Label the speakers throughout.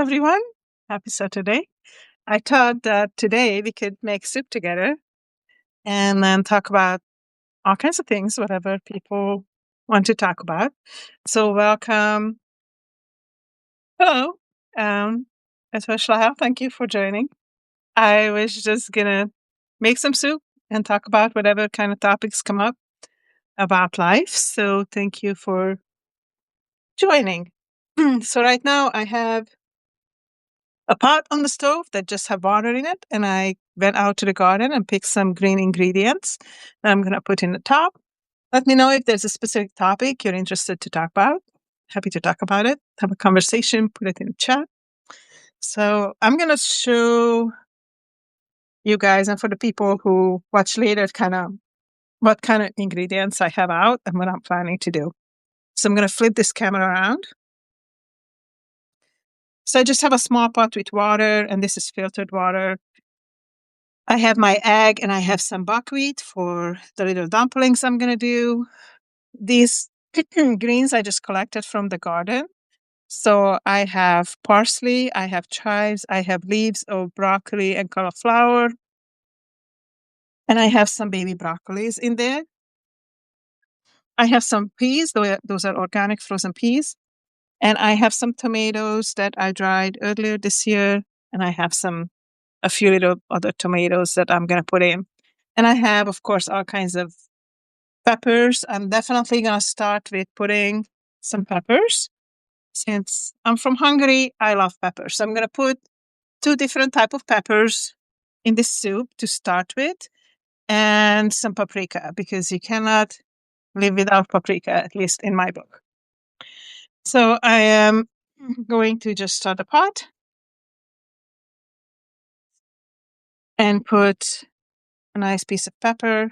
Speaker 1: everyone. Happy Saturday. I thought that today we could make soup together and then talk about all kinds of things, whatever people want to talk about. So, welcome. Hello. Um, especially Hal, thank you for joining. I was just going to make some soup and talk about whatever kind of topics come up about life. So, thank you for joining. So, right now I have a pot on the stove that just have water in it, and I went out to the garden and picked some green ingredients that I'm going to put in the top. Let me know if there's a specific topic you're interested to talk about. Happy to talk about it. Have a conversation, put it in the chat. So I'm going to show you guys, and for the people who watch later, what kind of ingredients I have out and what I'm planning to do. So I'm going to flip this camera around. So I just have a small pot with water, and this is filtered water. I have my egg and I have some buckwheat for the little dumplings I'm going to do. These greens I just collected from the garden. So I have parsley, I have chives, I have leaves of broccoli and cauliflower, and I have some baby broccolis in there. I have some peas, those are organic frozen peas. And I have some tomatoes that I dried earlier this year, and I have a few little other tomatoes that I'm going to put in. And I have, of course, all kinds of peppers. I'm definitely going to start with putting some peppers. Since I'm from Hungary, I love peppers. So I'm going to put 2 different type of peppers in this soup to start with, and some paprika, because you cannot live without paprika, at least in my book. So I am going to just start the pot and put a nice piece of pepper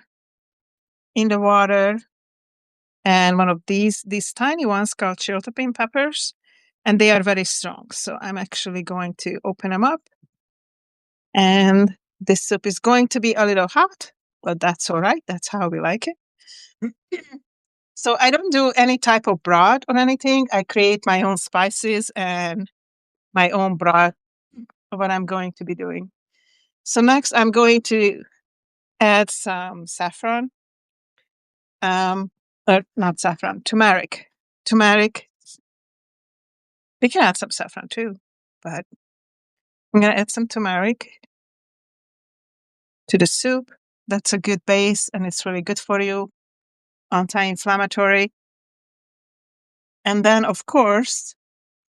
Speaker 1: in the water, and one of these tiny ones called chiltepin peppers, and they are very strong. So I'm actually going to open them up, and this soup is going to be a little hot, but that's all right. That's how we like it. So I don't do any type of broth or anything. I create my own spices and my own broth of what I'm going to be doing. So next I'm going to add some saffron. Not saffron, turmeric. Turmeric. We can add some saffron too, but I'm going to add some turmeric to the soup. That's a good base, and it's really good for you. Anti-inflammatory. And then, of course,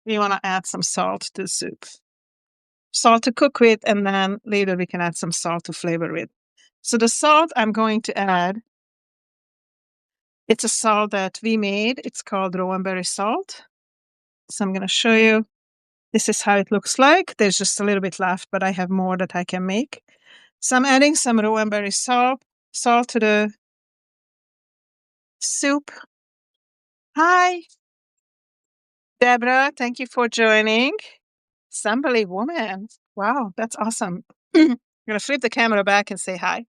Speaker 1: we want to add some salt to the soup. Salt to cook with, and then later we can add some salt to flavor with. So the salt I'm going to add, it's a salt that we made. It's called rowanberry salt. So I'm going to show you. This is how it looks like. There's just a little bit left, but I have more that I can make. So I'm adding some rowanberry salt to the soup. Hi, Deborah. Thank you for joining. Assembly woman. Wow, that's awesome. I'm going to flip the camera back and say hi.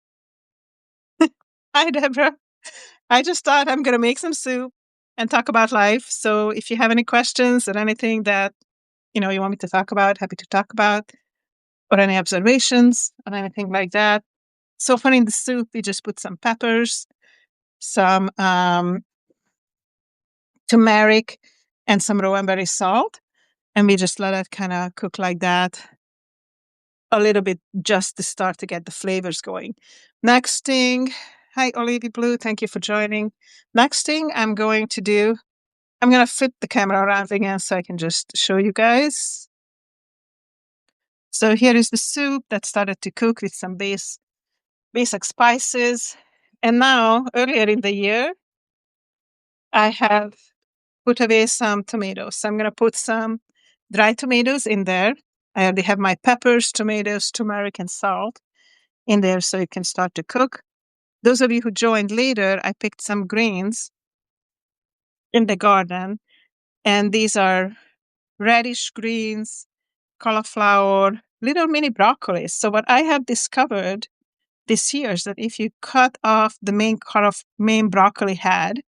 Speaker 1: Hi, Deborah. I just thought I'm going to make some soup and talk about life. So if you have any questions or anything that you want me to talk about, happy to talk about, or any observations or anything like that. So far in the soup, we just put some peppers, some turmeric, and some rowanberry salt. And we just let it kind of cook like that a little bit just to start to get the flavors going. Next thing, hi, Olivia Blue. Thank you for joining. Next thing I'm going to do, I'm going to flip the camera around again so I can just show you guys. So here is the soup that started to cook with some basic spices. And now, earlier in the year, I have put away some tomatoes. So I'm going to put some dry tomatoes in there. I already have my peppers, tomatoes, turmeric, and salt in there so it can start to cook. Those of you who joined later, I picked some greens in the garden. And these are radish greens, cauliflower, little mini broccolis. So what I have discovered this year is that if you cut off the main broccoli head,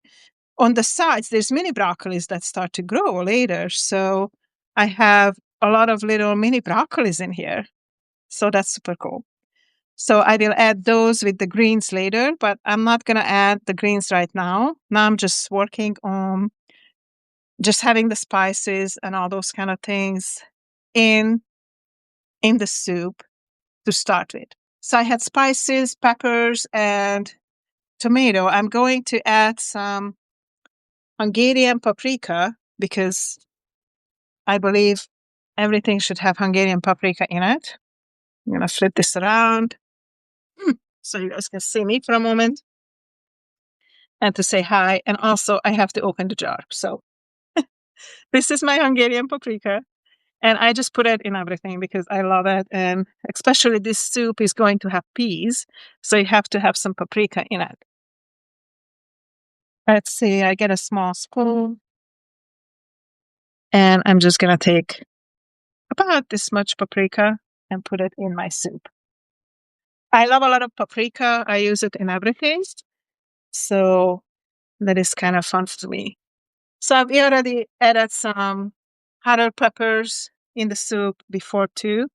Speaker 1: on the sides, there's mini broccolis that start to grow later. So I have a lot of little mini broccolis in here. So that's super cool. So I will add those with the greens later, but I'm not going to add the greens right now. Now I'm just working on just having the spices and all those kind of things in the soup to start with. So I had spices, peppers, and tomato. I'm going to add some Hungarian paprika because I believe everything should have Hungarian paprika in it. I'm going to flip this around so you guys can see me for a moment and to say hi. And also, I have to open the jar. So this is my Hungarian paprika. And I just put it in everything because I love it. And especially this soup is going to have peas. So you have to have some paprika in it. Let's see, I get a small spoon. And I'm just going to take about this much paprika and put it in my soup. I love a lot of paprika. I use it in everything. So that is kind of fun for me. So I've already added some hotter peppers in the soup before too.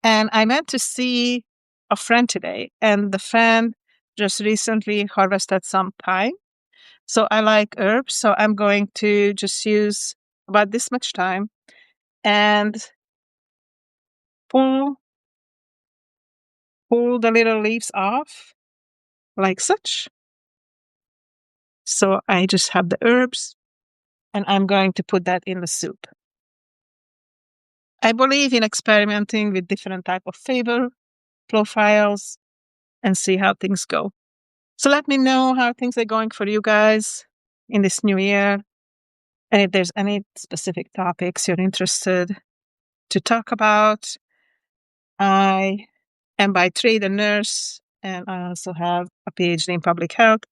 Speaker 1: And I meant to see a friend today, and the friend just recently harvested some thyme. So I like herbs. So I'm going to just use about this much thyme and pull the little leaves off like such. So I just have the herbs and I'm going to put that in the soup. I believe in experimenting with different type of flavor profiles and see how things go. So let me know how things are going for you guys in this new year. And if there's any specific topics you're interested to talk about. I am by trade a nurse and I also have a PhD in public health.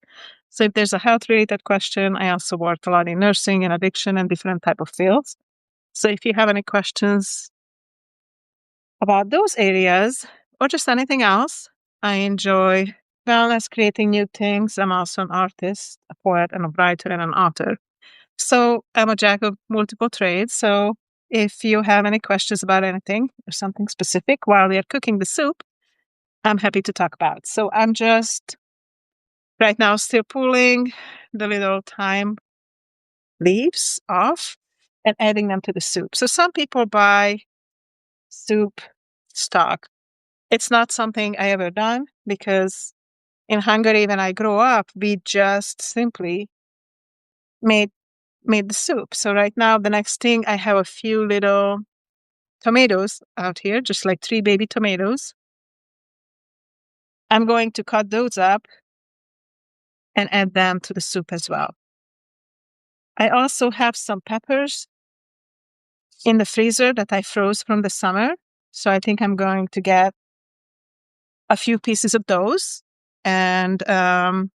Speaker 1: So if there's a health related question, I also work a lot in nursing and addiction and different type of fields. So if you have any questions about those areas or just anything else, I enjoy wellness, creating new things. I'm also an artist, a poet, and a writer and an author. So I'm a jack of multiple trades. So if you have any questions about anything or something specific while we are cooking the soup, I'm happy to talk about. So I'm just right now still pulling the little thyme leaves off and adding them to the soup. So some people buy soup stock. It's not something I ever done because in Hungary, when I grew up, we just simply made the soup. So right now, the next thing, I have a few little tomatoes out here, just like 3 baby tomatoes. I'm going to cut those up and add them to the soup as well. I also have some peppers in the freezer that I froze from the summer. So I think I'm going to get a few pieces of those and then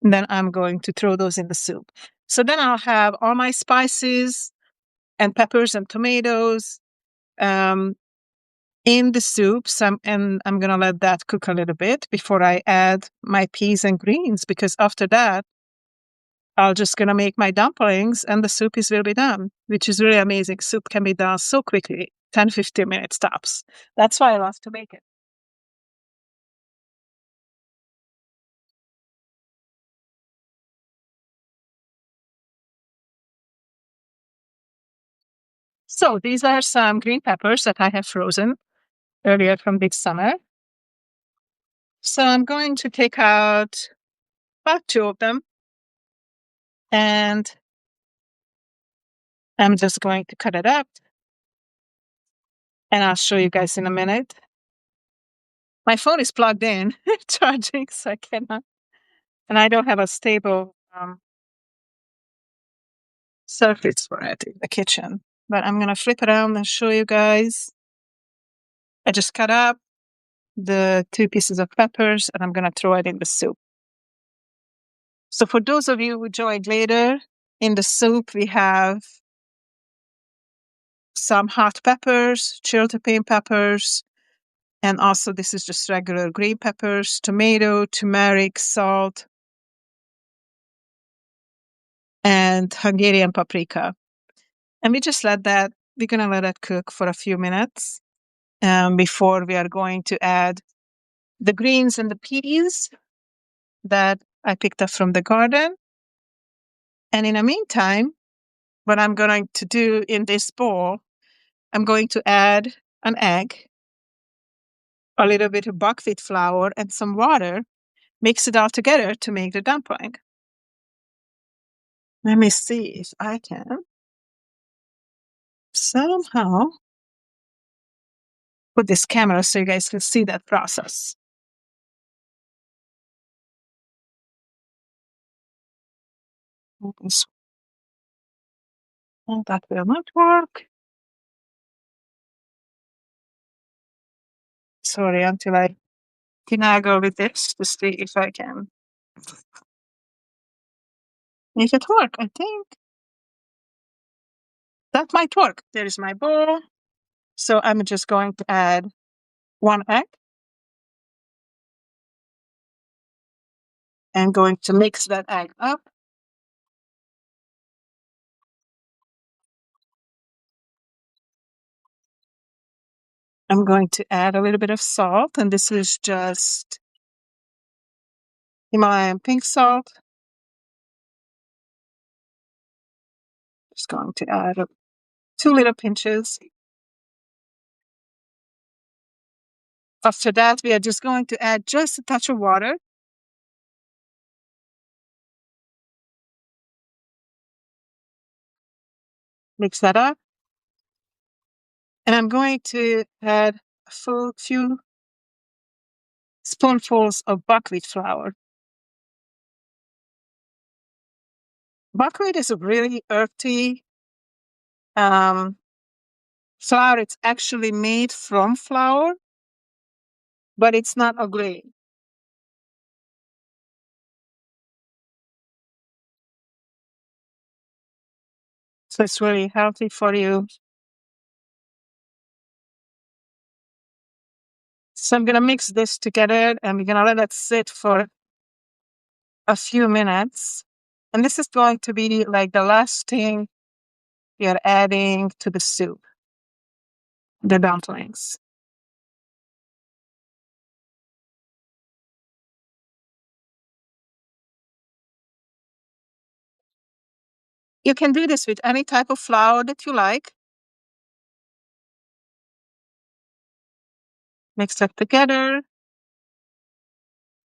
Speaker 1: I'm going to throw those in the soup. So then I'll have all my spices and peppers and tomatoes in the soup. And I'm going to let that cook a little bit before I add my peas and greens, because after that, I'll just going to make my dumplings and the soup will be done, which is really amazing. Soup can be done so quickly, 10, 15 minutes tops. That's why I love to make it. So these are some green peppers that I have frozen earlier from this summer. So I'm going to take out about 2 of them and I'm just going to cut it up and I'll show you guys in a minute. My phone is plugged in, charging, so I cannot, and I don't have a stable surface for it in the kitchen. But I'm going to flip it around and show you guys. I just cut up the 2 pieces of peppers and I'm going to throw it in the soup. So for those of you who joined later, in the soup we have some hot peppers, chiltepin peppers, and also this is just regular green peppers, tomato, turmeric, salt, and Hungarian paprika. And we just let that we're going to let it cook for a few minutes before we are going to add the greens and the peas that I picked up from the garden. And in the meantime, what I'm going to do in this bowl, I'm going to add an egg, a little bit of buckwheat flour, and some water. Mix it all together to make the dumpling. Let me see if I can somehow put this camera so you guys can see that process. Oh, that will not work. Sorry, until I finagle with this to see if I can make it work. I think that might work. There is my bowl. So I'm just going to add one egg and going to mix that egg up. I'm going to add a little bit of salt, and this is just Himalayan pink salt. Just going to add 2 little pinches. After that, we are just going to add just a touch of water. Mix that up. And I'm going to add a few spoonfuls of buckwheat flour. Buckwheat is a really earthy flour. It's actually made from flour, but it's not a grain. So it's really healthy for you. So I'm going to mix this together and we're going to let it sit for a few minutes. And this is going to be like the last thing you're adding to the soup, the dumplings. You can do this with any type of flour that you like. Mix it together.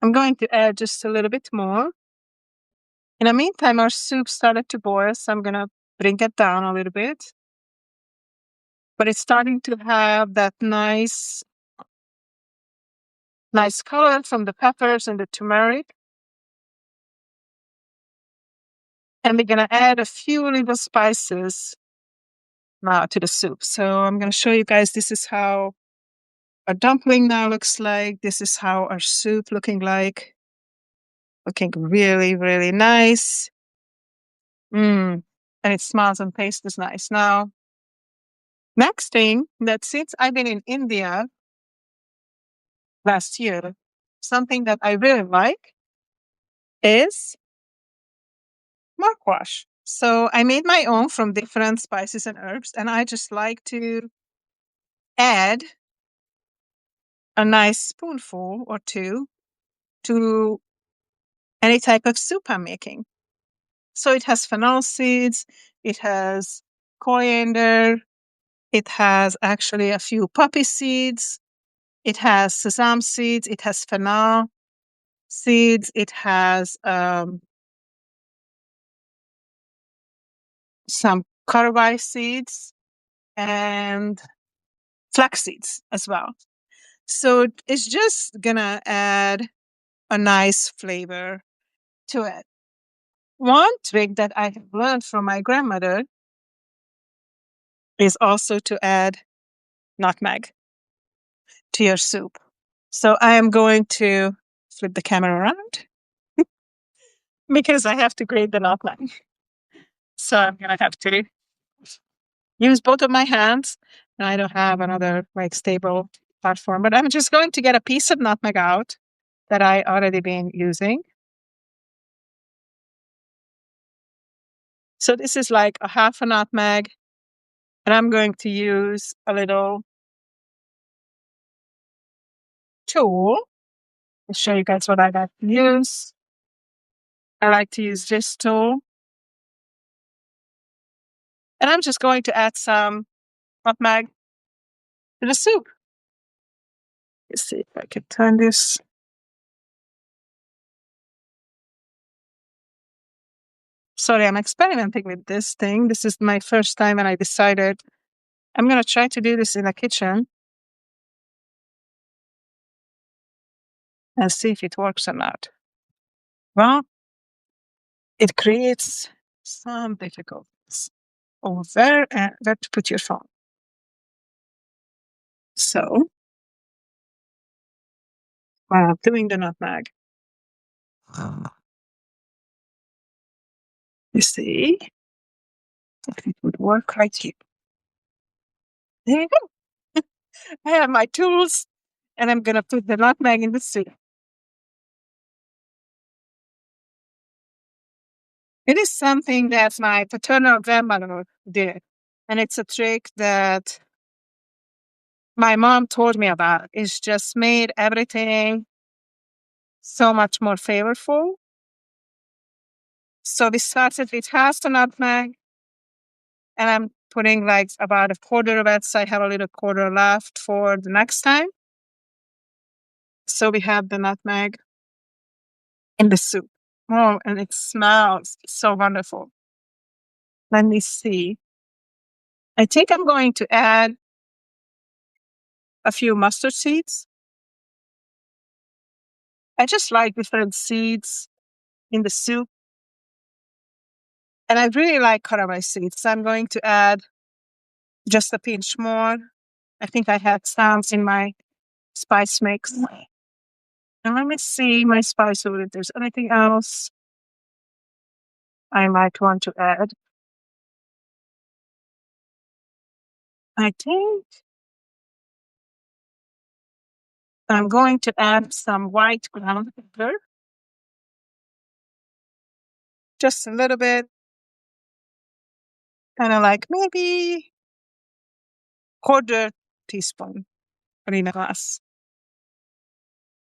Speaker 1: I'm going to add just a little bit more. In the meantime, our soup started to boil, so I'm going to bring it down a little bit. But it's starting to have that nice color from the peppers and the turmeric. And we're going to add a few little spices now to the soup. So I'm going to show you guys, this is how our dumpling now looks like. This is how our soup looking like. Looking really, really nice. And it smells and tastes nice. Now, next thing, that since I've been in India last year, something that I really like is mugwort. So I made my own from different spices and herbs, and I just like to add a nice spoonful or two to any type of soup I'm making. So it has fennel seeds, it has coriander, it has actually a few poppy seeds, it has sesame seeds, it has fennel seeds, it has some caraway seeds and flax seeds as well. So it's just gonna add a nice flavor to it. One trick that I have learned from my grandmother is also to add nutmeg to your soup. So I am going to flip the camera around because I have to grate the nutmeg. So I'm gonna have to use both of my hands. And I don't have another like stable platform, but I'm just going to get a piece of nutmeg out that I already been using. So this is like a half a nutmeg And I'm going to use a little tool to show you guys what I like to use. I like to use this tool. And I'm just going to add some nutmeg to the soup. Let's see if I can turn this. Sorry, I'm experimenting with this thing. This is my first time, and I decided I'm going to try to do this in the kitchen and see if it works or not. Well, it creates some difficulties. Oh, where to put your phone? So, while I'm doing the nutmeg, you see, if it would work right here. There you go. I have my tools, and I'm going to put the nutmeg in the soup. It is something that my paternal grandmother did, and it's a trick that my mom told me about. It's just made everything so much more flavorful. So we started with half the nutmeg, and I'm putting like about a quarter of it. So I have a little quarter left for the next time. So we have the nutmeg in the soup. Oh, and it smells so wonderful. Let me see. I think I'm going to add a few mustard seeds. I just like different seeds in the soup. And I really like caramel seeds. So I'm going to add just a pinch more. I think I had some in my spice mix. And let me see my spice order if there's anything else I might want to add. I think I'm going to add some white ground pepper. Just a little bit. Kind of like maybe quarter teaspoon in a glass.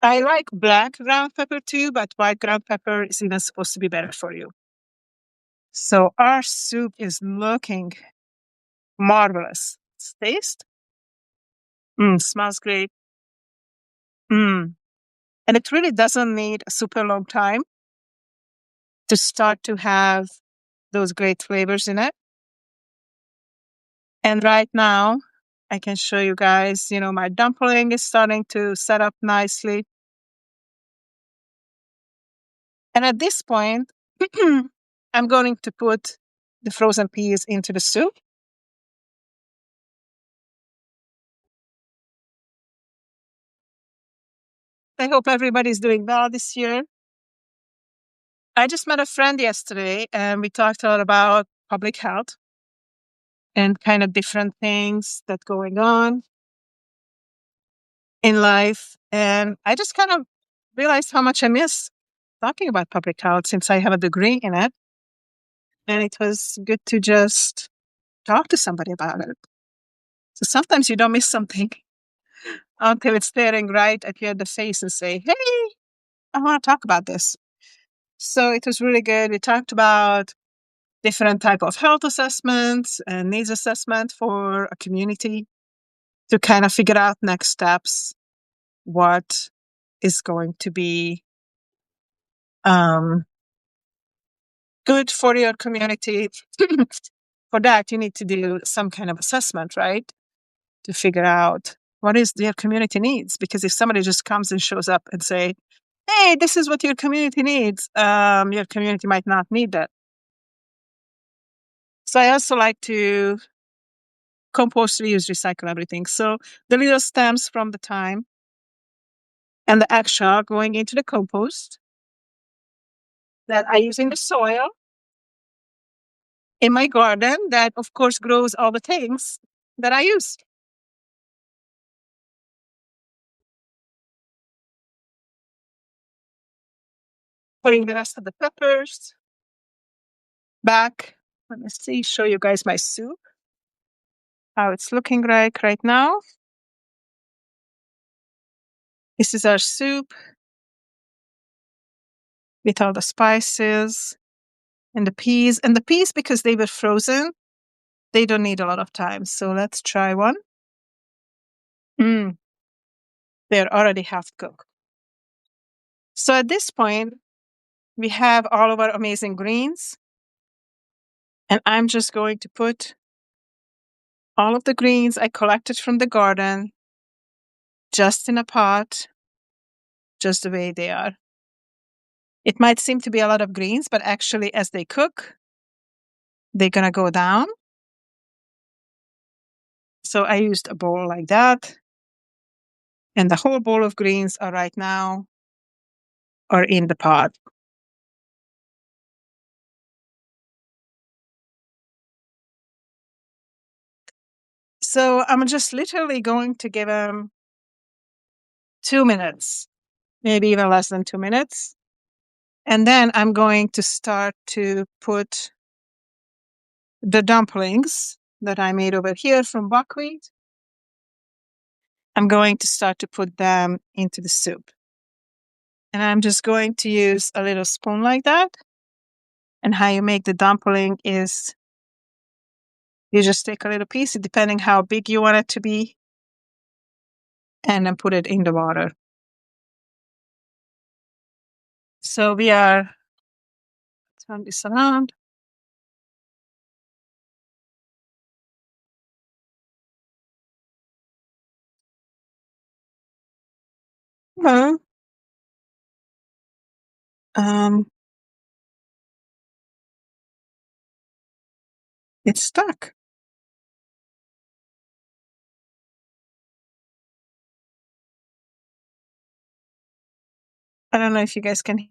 Speaker 1: I like black ground pepper too, but white ground pepper is even supposed to be better for you. So our soup is looking marvelous. Taste? Smells great. And it really doesn't need a super long time to start to have those great flavors in it. And right now, I can show you guys, my dumpling is starting to set up nicely. And at this point, I'm going to put the frozen peas into the soup. I hope everybody's doing well this year. I just met a friend yesterday, and we talked a lot about public health and kind of different things that going on in life. And I just kind of realized how much I miss talking about public health since I have a degree in it. And it was good to just talk to somebody about it. So sometimes you don't miss something until it's staring right at you in the face and say, hey, I want to talk about this. So it was really good. We talked about different type of health assessments and needs assessment for a community to kind of figure out next steps, what is going to be good for your community. For that, you need to do some kind of assessment, right? To figure out what is your community needs. Because if somebody just comes and shows up and say, hey, this is what your community needs, your community might not need that. So I also like to compost, reuse, recycle everything. So the little stems from the thyme and the eggshell going into the compost that I use in the soil in my garden that, of course, grows all the things that I use. Putting the rest of the peppers back. Let me see, show you guys my soup. how it's looking like right now. This is our soup with all the spices and the peas. And the peas, because they were frozen, they don't need a lot of time. So let's try one. They're already half cooked. So at this point, we have all of our amazing greens. And I'm just going to put all of the greens I collected from the garden just in a pot, just the way they are. It might seem to be a lot of greens, but actually, as they cook, they're going to go down. So I used a bowl like that. And the whole bowl of greens are right now are in the pot. So I'm just literally going to give them 2 minutes, maybe even less than 2 minutes. And then I'm going to start to put the dumplings that I made over here from buckwheat. I'm going to start to put them into the soup. And I'm just going to use a little spoon like that. And how you make the dumpling is you just take a little piece, depending how big you want it to be, and then put it in the water. So we are, turn this around. Well, it's stuck. I don't know if you guys can.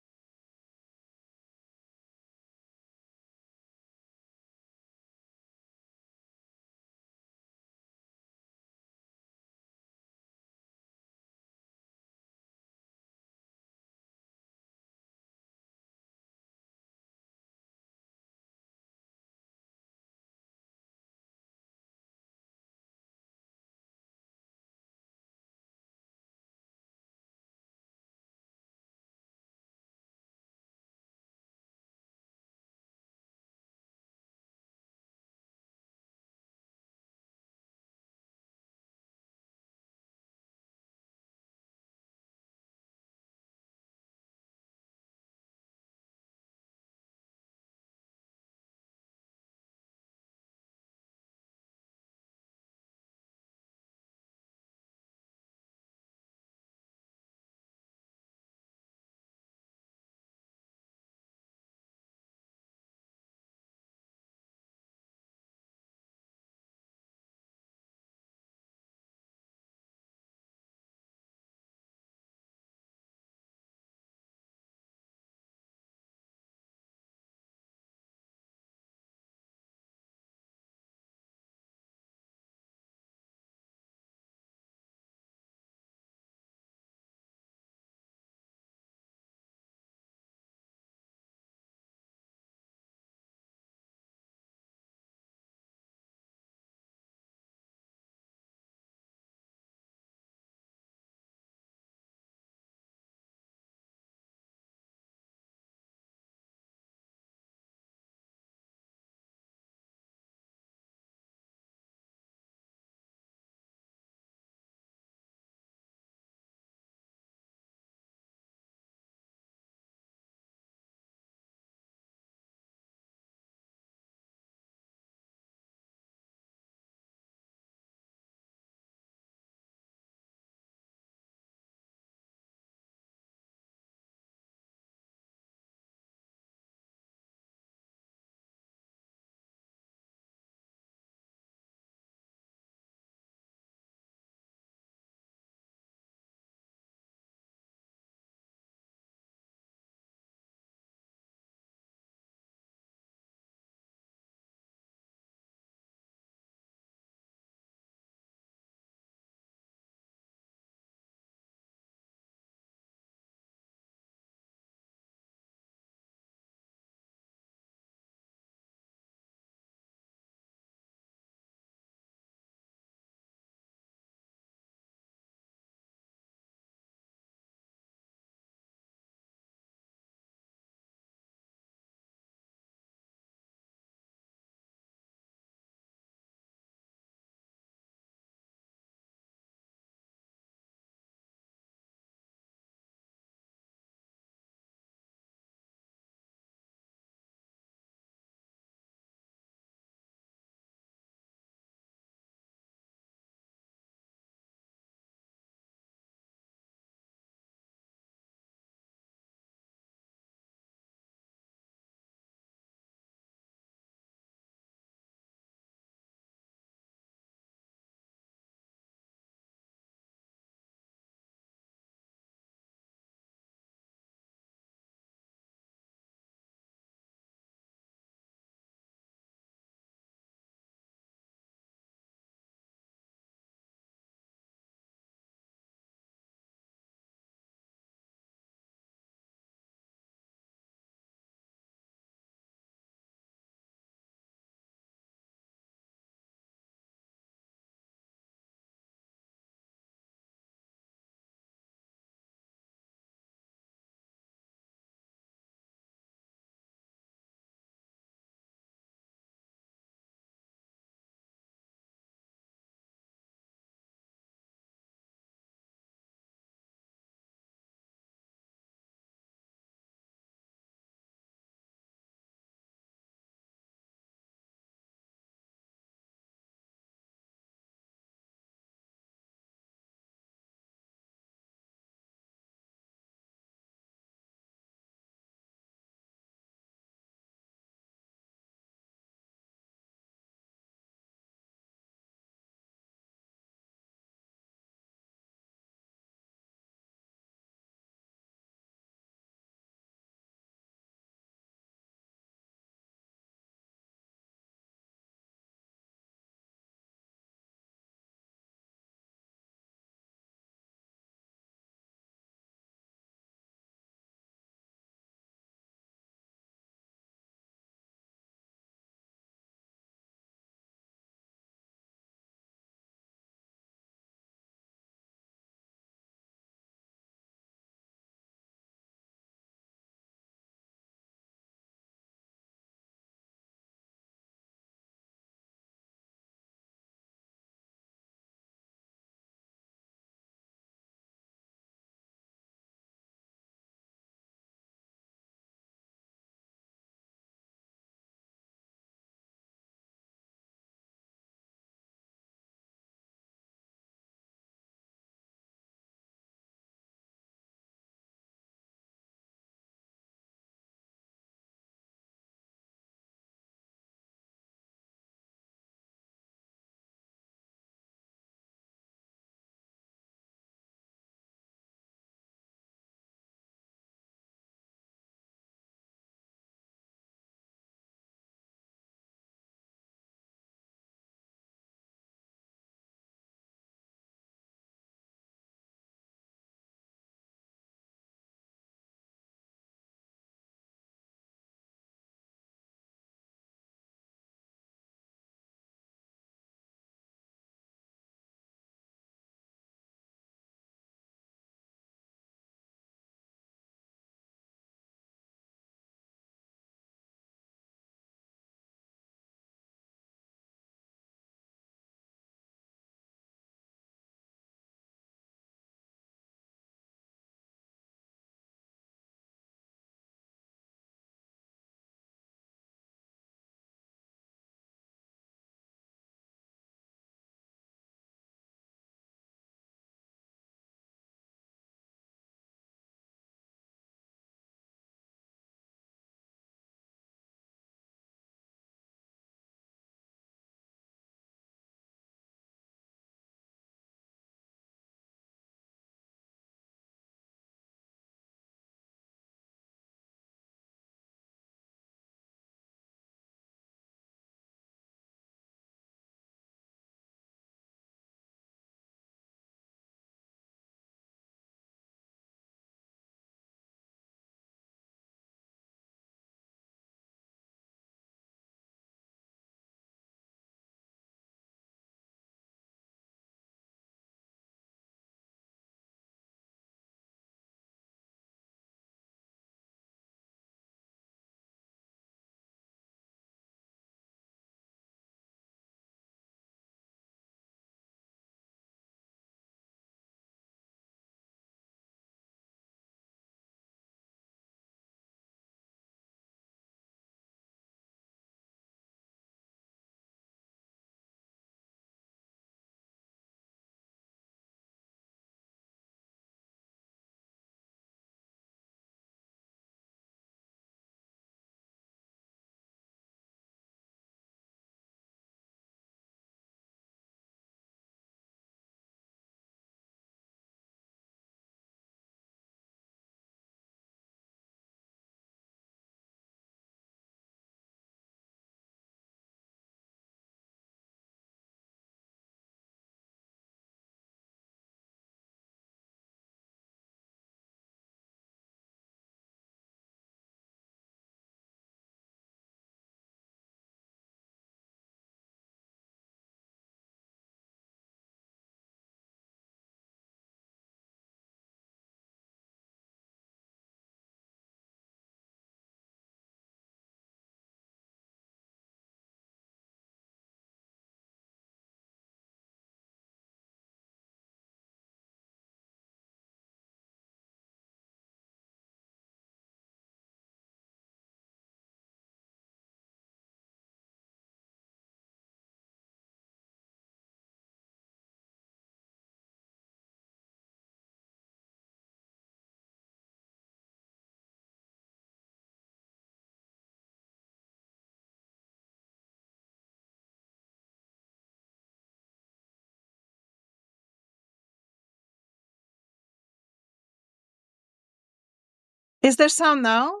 Speaker 1: Is there sound now?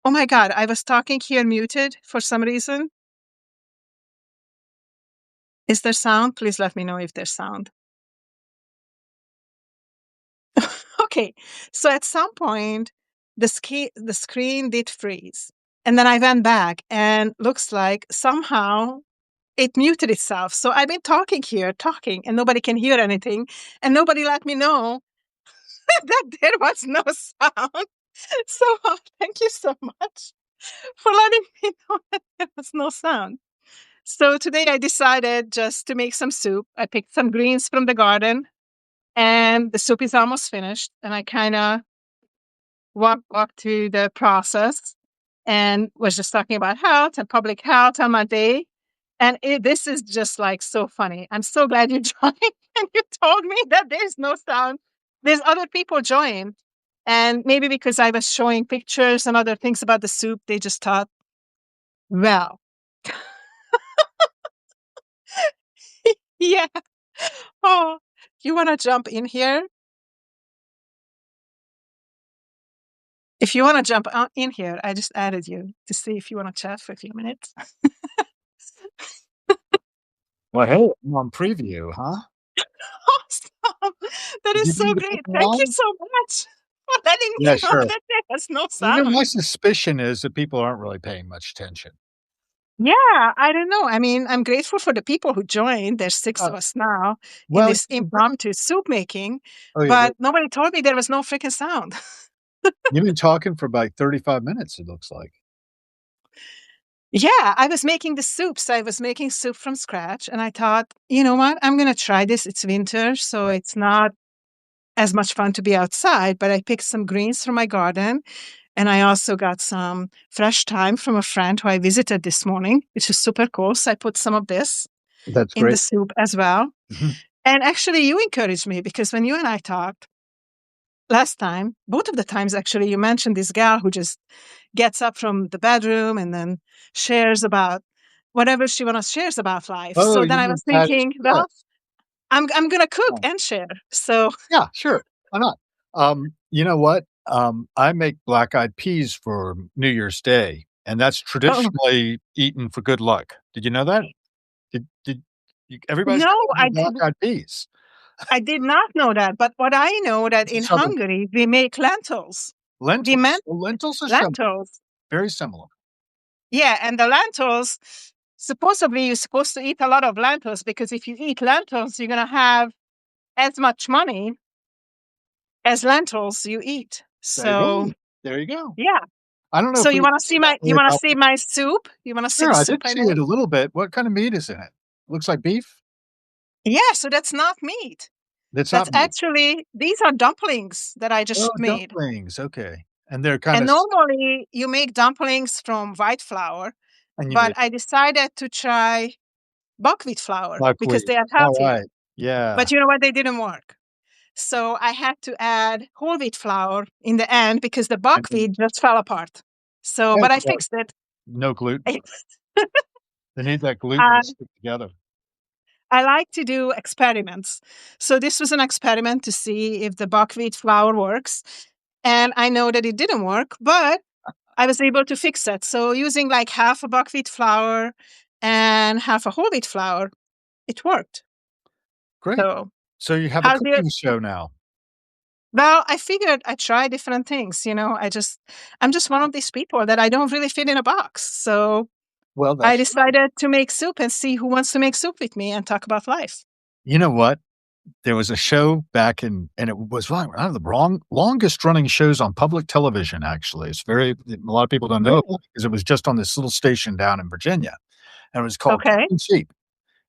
Speaker 1: Oh my God, I was talking here muted for some reason. Is there sound? Please let me know if there's sound. Okay, so at some point, the screen did freeze. And then I went back and looks like somehow it muted itself. So I've been talking here, talking, and nobody can hear anything. And nobody let me know that there was no sound. So thank you so much for letting me know that there was no sound. So today I decided just to make some soup. I picked some greens from the garden and the soup is almost finished. And I kind of walked through the process and was just talking about health and public health on my day. And this is just like so funny. I'm so glad you joined and you told me that there's no sound. There's other people joined. And maybe because I was showing pictures and other things about the soup, they just thought, well, yeah. Oh, you want to jump in here? If you want to jump in here, I just added you to see if you want to chat for a few minutes.
Speaker 2: Well, hey, I'm on preview, huh?
Speaker 1: Awesome. That
Speaker 2: Did
Speaker 1: is
Speaker 2: you
Speaker 1: so
Speaker 2: do the
Speaker 1: great.
Speaker 2: thing
Speaker 1: Thank you
Speaker 2: live?
Speaker 1: so much for letting me
Speaker 2: Yeah,
Speaker 1: know
Speaker 2: sure.
Speaker 1: that there was no
Speaker 2: My
Speaker 1: sound.
Speaker 2: suspicion is that people aren't really paying much attention.
Speaker 1: Yeah, I don't know. I mean, I'm grateful for the people who joined. There's 6
Speaker 2: Uh,
Speaker 1: of us now in
Speaker 2: well,
Speaker 1: this impromptu soup making,
Speaker 2: oh, yeah,
Speaker 1: but nobody told me there was no freaking sound.
Speaker 2: you've been talking for about 35 minutes, it looks like.
Speaker 1: Yeah, I was making the soups. I was making soup from scratch, and I thought, you know what? I'm going to try this. It's winter, so
Speaker 2: Right.
Speaker 1: it's not as much fun to be outside, but I picked some greens from my garden. And I also got some fresh thyme from a friend who I visited this morning, which is super cool. So I put some of this
Speaker 2: That's
Speaker 1: in the
Speaker 2: great.
Speaker 1: soup as well.
Speaker 2: Mhm.
Speaker 1: And actually, you encouraged me because when you and I talked last time, both of the times actually, you mentioned this gal who just gets up from the bedroom and then shares about whatever she wants to share about life.
Speaker 2: Oh,
Speaker 1: So then
Speaker 2: you
Speaker 1: I
Speaker 2: mean
Speaker 1: was
Speaker 2: Patty
Speaker 1: thinking, well,
Speaker 2: Smith.
Speaker 1: I'm gonna cook
Speaker 2: Oh,
Speaker 1: and share. So
Speaker 2: yeah, sure. Why not? You know what? I make black-eyed peas for New Year's Day, and that's
Speaker 1: oh
Speaker 2: traditionally eaten for good luck. Did you know that? Did you everybody's
Speaker 1: no,
Speaker 2: gotta have black-eyed peas.
Speaker 1: I did not know that. But what I know that
Speaker 2: It's a
Speaker 1: in
Speaker 2: southern
Speaker 1: Hungary we make lentils. We
Speaker 2: lentils.
Speaker 1: meant
Speaker 2: Well, lentils are
Speaker 1: lentils.
Speaker 2: very similar.
Speaker 1: Yeah, and the lentils, supposedly you're supposed to eat a lot of lentils because if you eat lentils, you're gonna have as much money as lentils you eat.
Speaker 2: There you
Speaker 1: So
Speaker 2: go. There you go.
Speaker 1: yeah.
Speaker 2: I don't know
Speaker 1: So
Speaker 2: if we
Speaker 1: you wanna see my
Speaker 2: exactly about
Speaker 1: soup? You wanna see
Speaker 2: sure,
Speaker 1: the
Speaker 2: I did
Speaker 1: soup I
Speaker 2: see it
Speaker 1: made?
Speaker 2: a little bit. What kind of meat is in it? Looks like beef?
Speaker 1: Yeah, so that's not meat.
Speaker 2: It's
Speaker 1: That's
Speaker 2: not meat.
Speaker 1: actually these are dumplings that I
Speaker 2: Oh,
Speaker 1: just made.
Speaker 2: dumplings, okay. And they're
Speaker 1: And
Speaker 2: kinda
Speaker 1: normally you make dumplings from white flour,
Speaker 2: and you
Speaker 1: but
Speaker 2: made
Speaker 1: I decided to try buckwheat flour because
Speaker 2: buckwheat.
Speaker 1: they are healthier.
Speaker 2: Alright. Yeah.
Speaker 1: But you know what? They didn't work. So I had to add whole wheat flour in the end because the
Speaker 2: And then
Speaker 1: buckwheat just fell apart. So,
Speaker 2: yeah,
Speaker 1: but I
Speaker 2: well,
Speaker 1: fixed it.
Speaker 2: no gluten.
Speaker 1: I,
Speaker 2: They need that gluten to
Speaker 1: uh,
Speaker 2: stick together.
Speaker 1: I like to do experiments. So this was an experiment to see if the buckwheat flour works. And I know that it didn't work, but I was able to fix it. So using like half a buckwheat flour and half a whole wheat flour, it worked.
Speaker 2: Great.
Speaker 1: So
Speaker 2: So you have a
Speaker 1: how did
Speaker 2: cooking show now.
Speaker 1: well, I figured I'd try different things, I'm just one of these people that I don't really fit in a box. So
Speaker 2: Well,
Speaker 1: I
Speaker 2: that's fine.
Speaker 1: decided to make soup and see who wants to make soup with me and talk about life.
Speaker 2: You know what? There was a show back in and it was one of the longest running shows on public television, actually. It's very a lot of people don't know
Speaker 1: Really?
Speaker 2: because it was just on this little station down in Virginia, and it was called
Speaker 1: Okay.
Speaker 2: Cooking Cheap.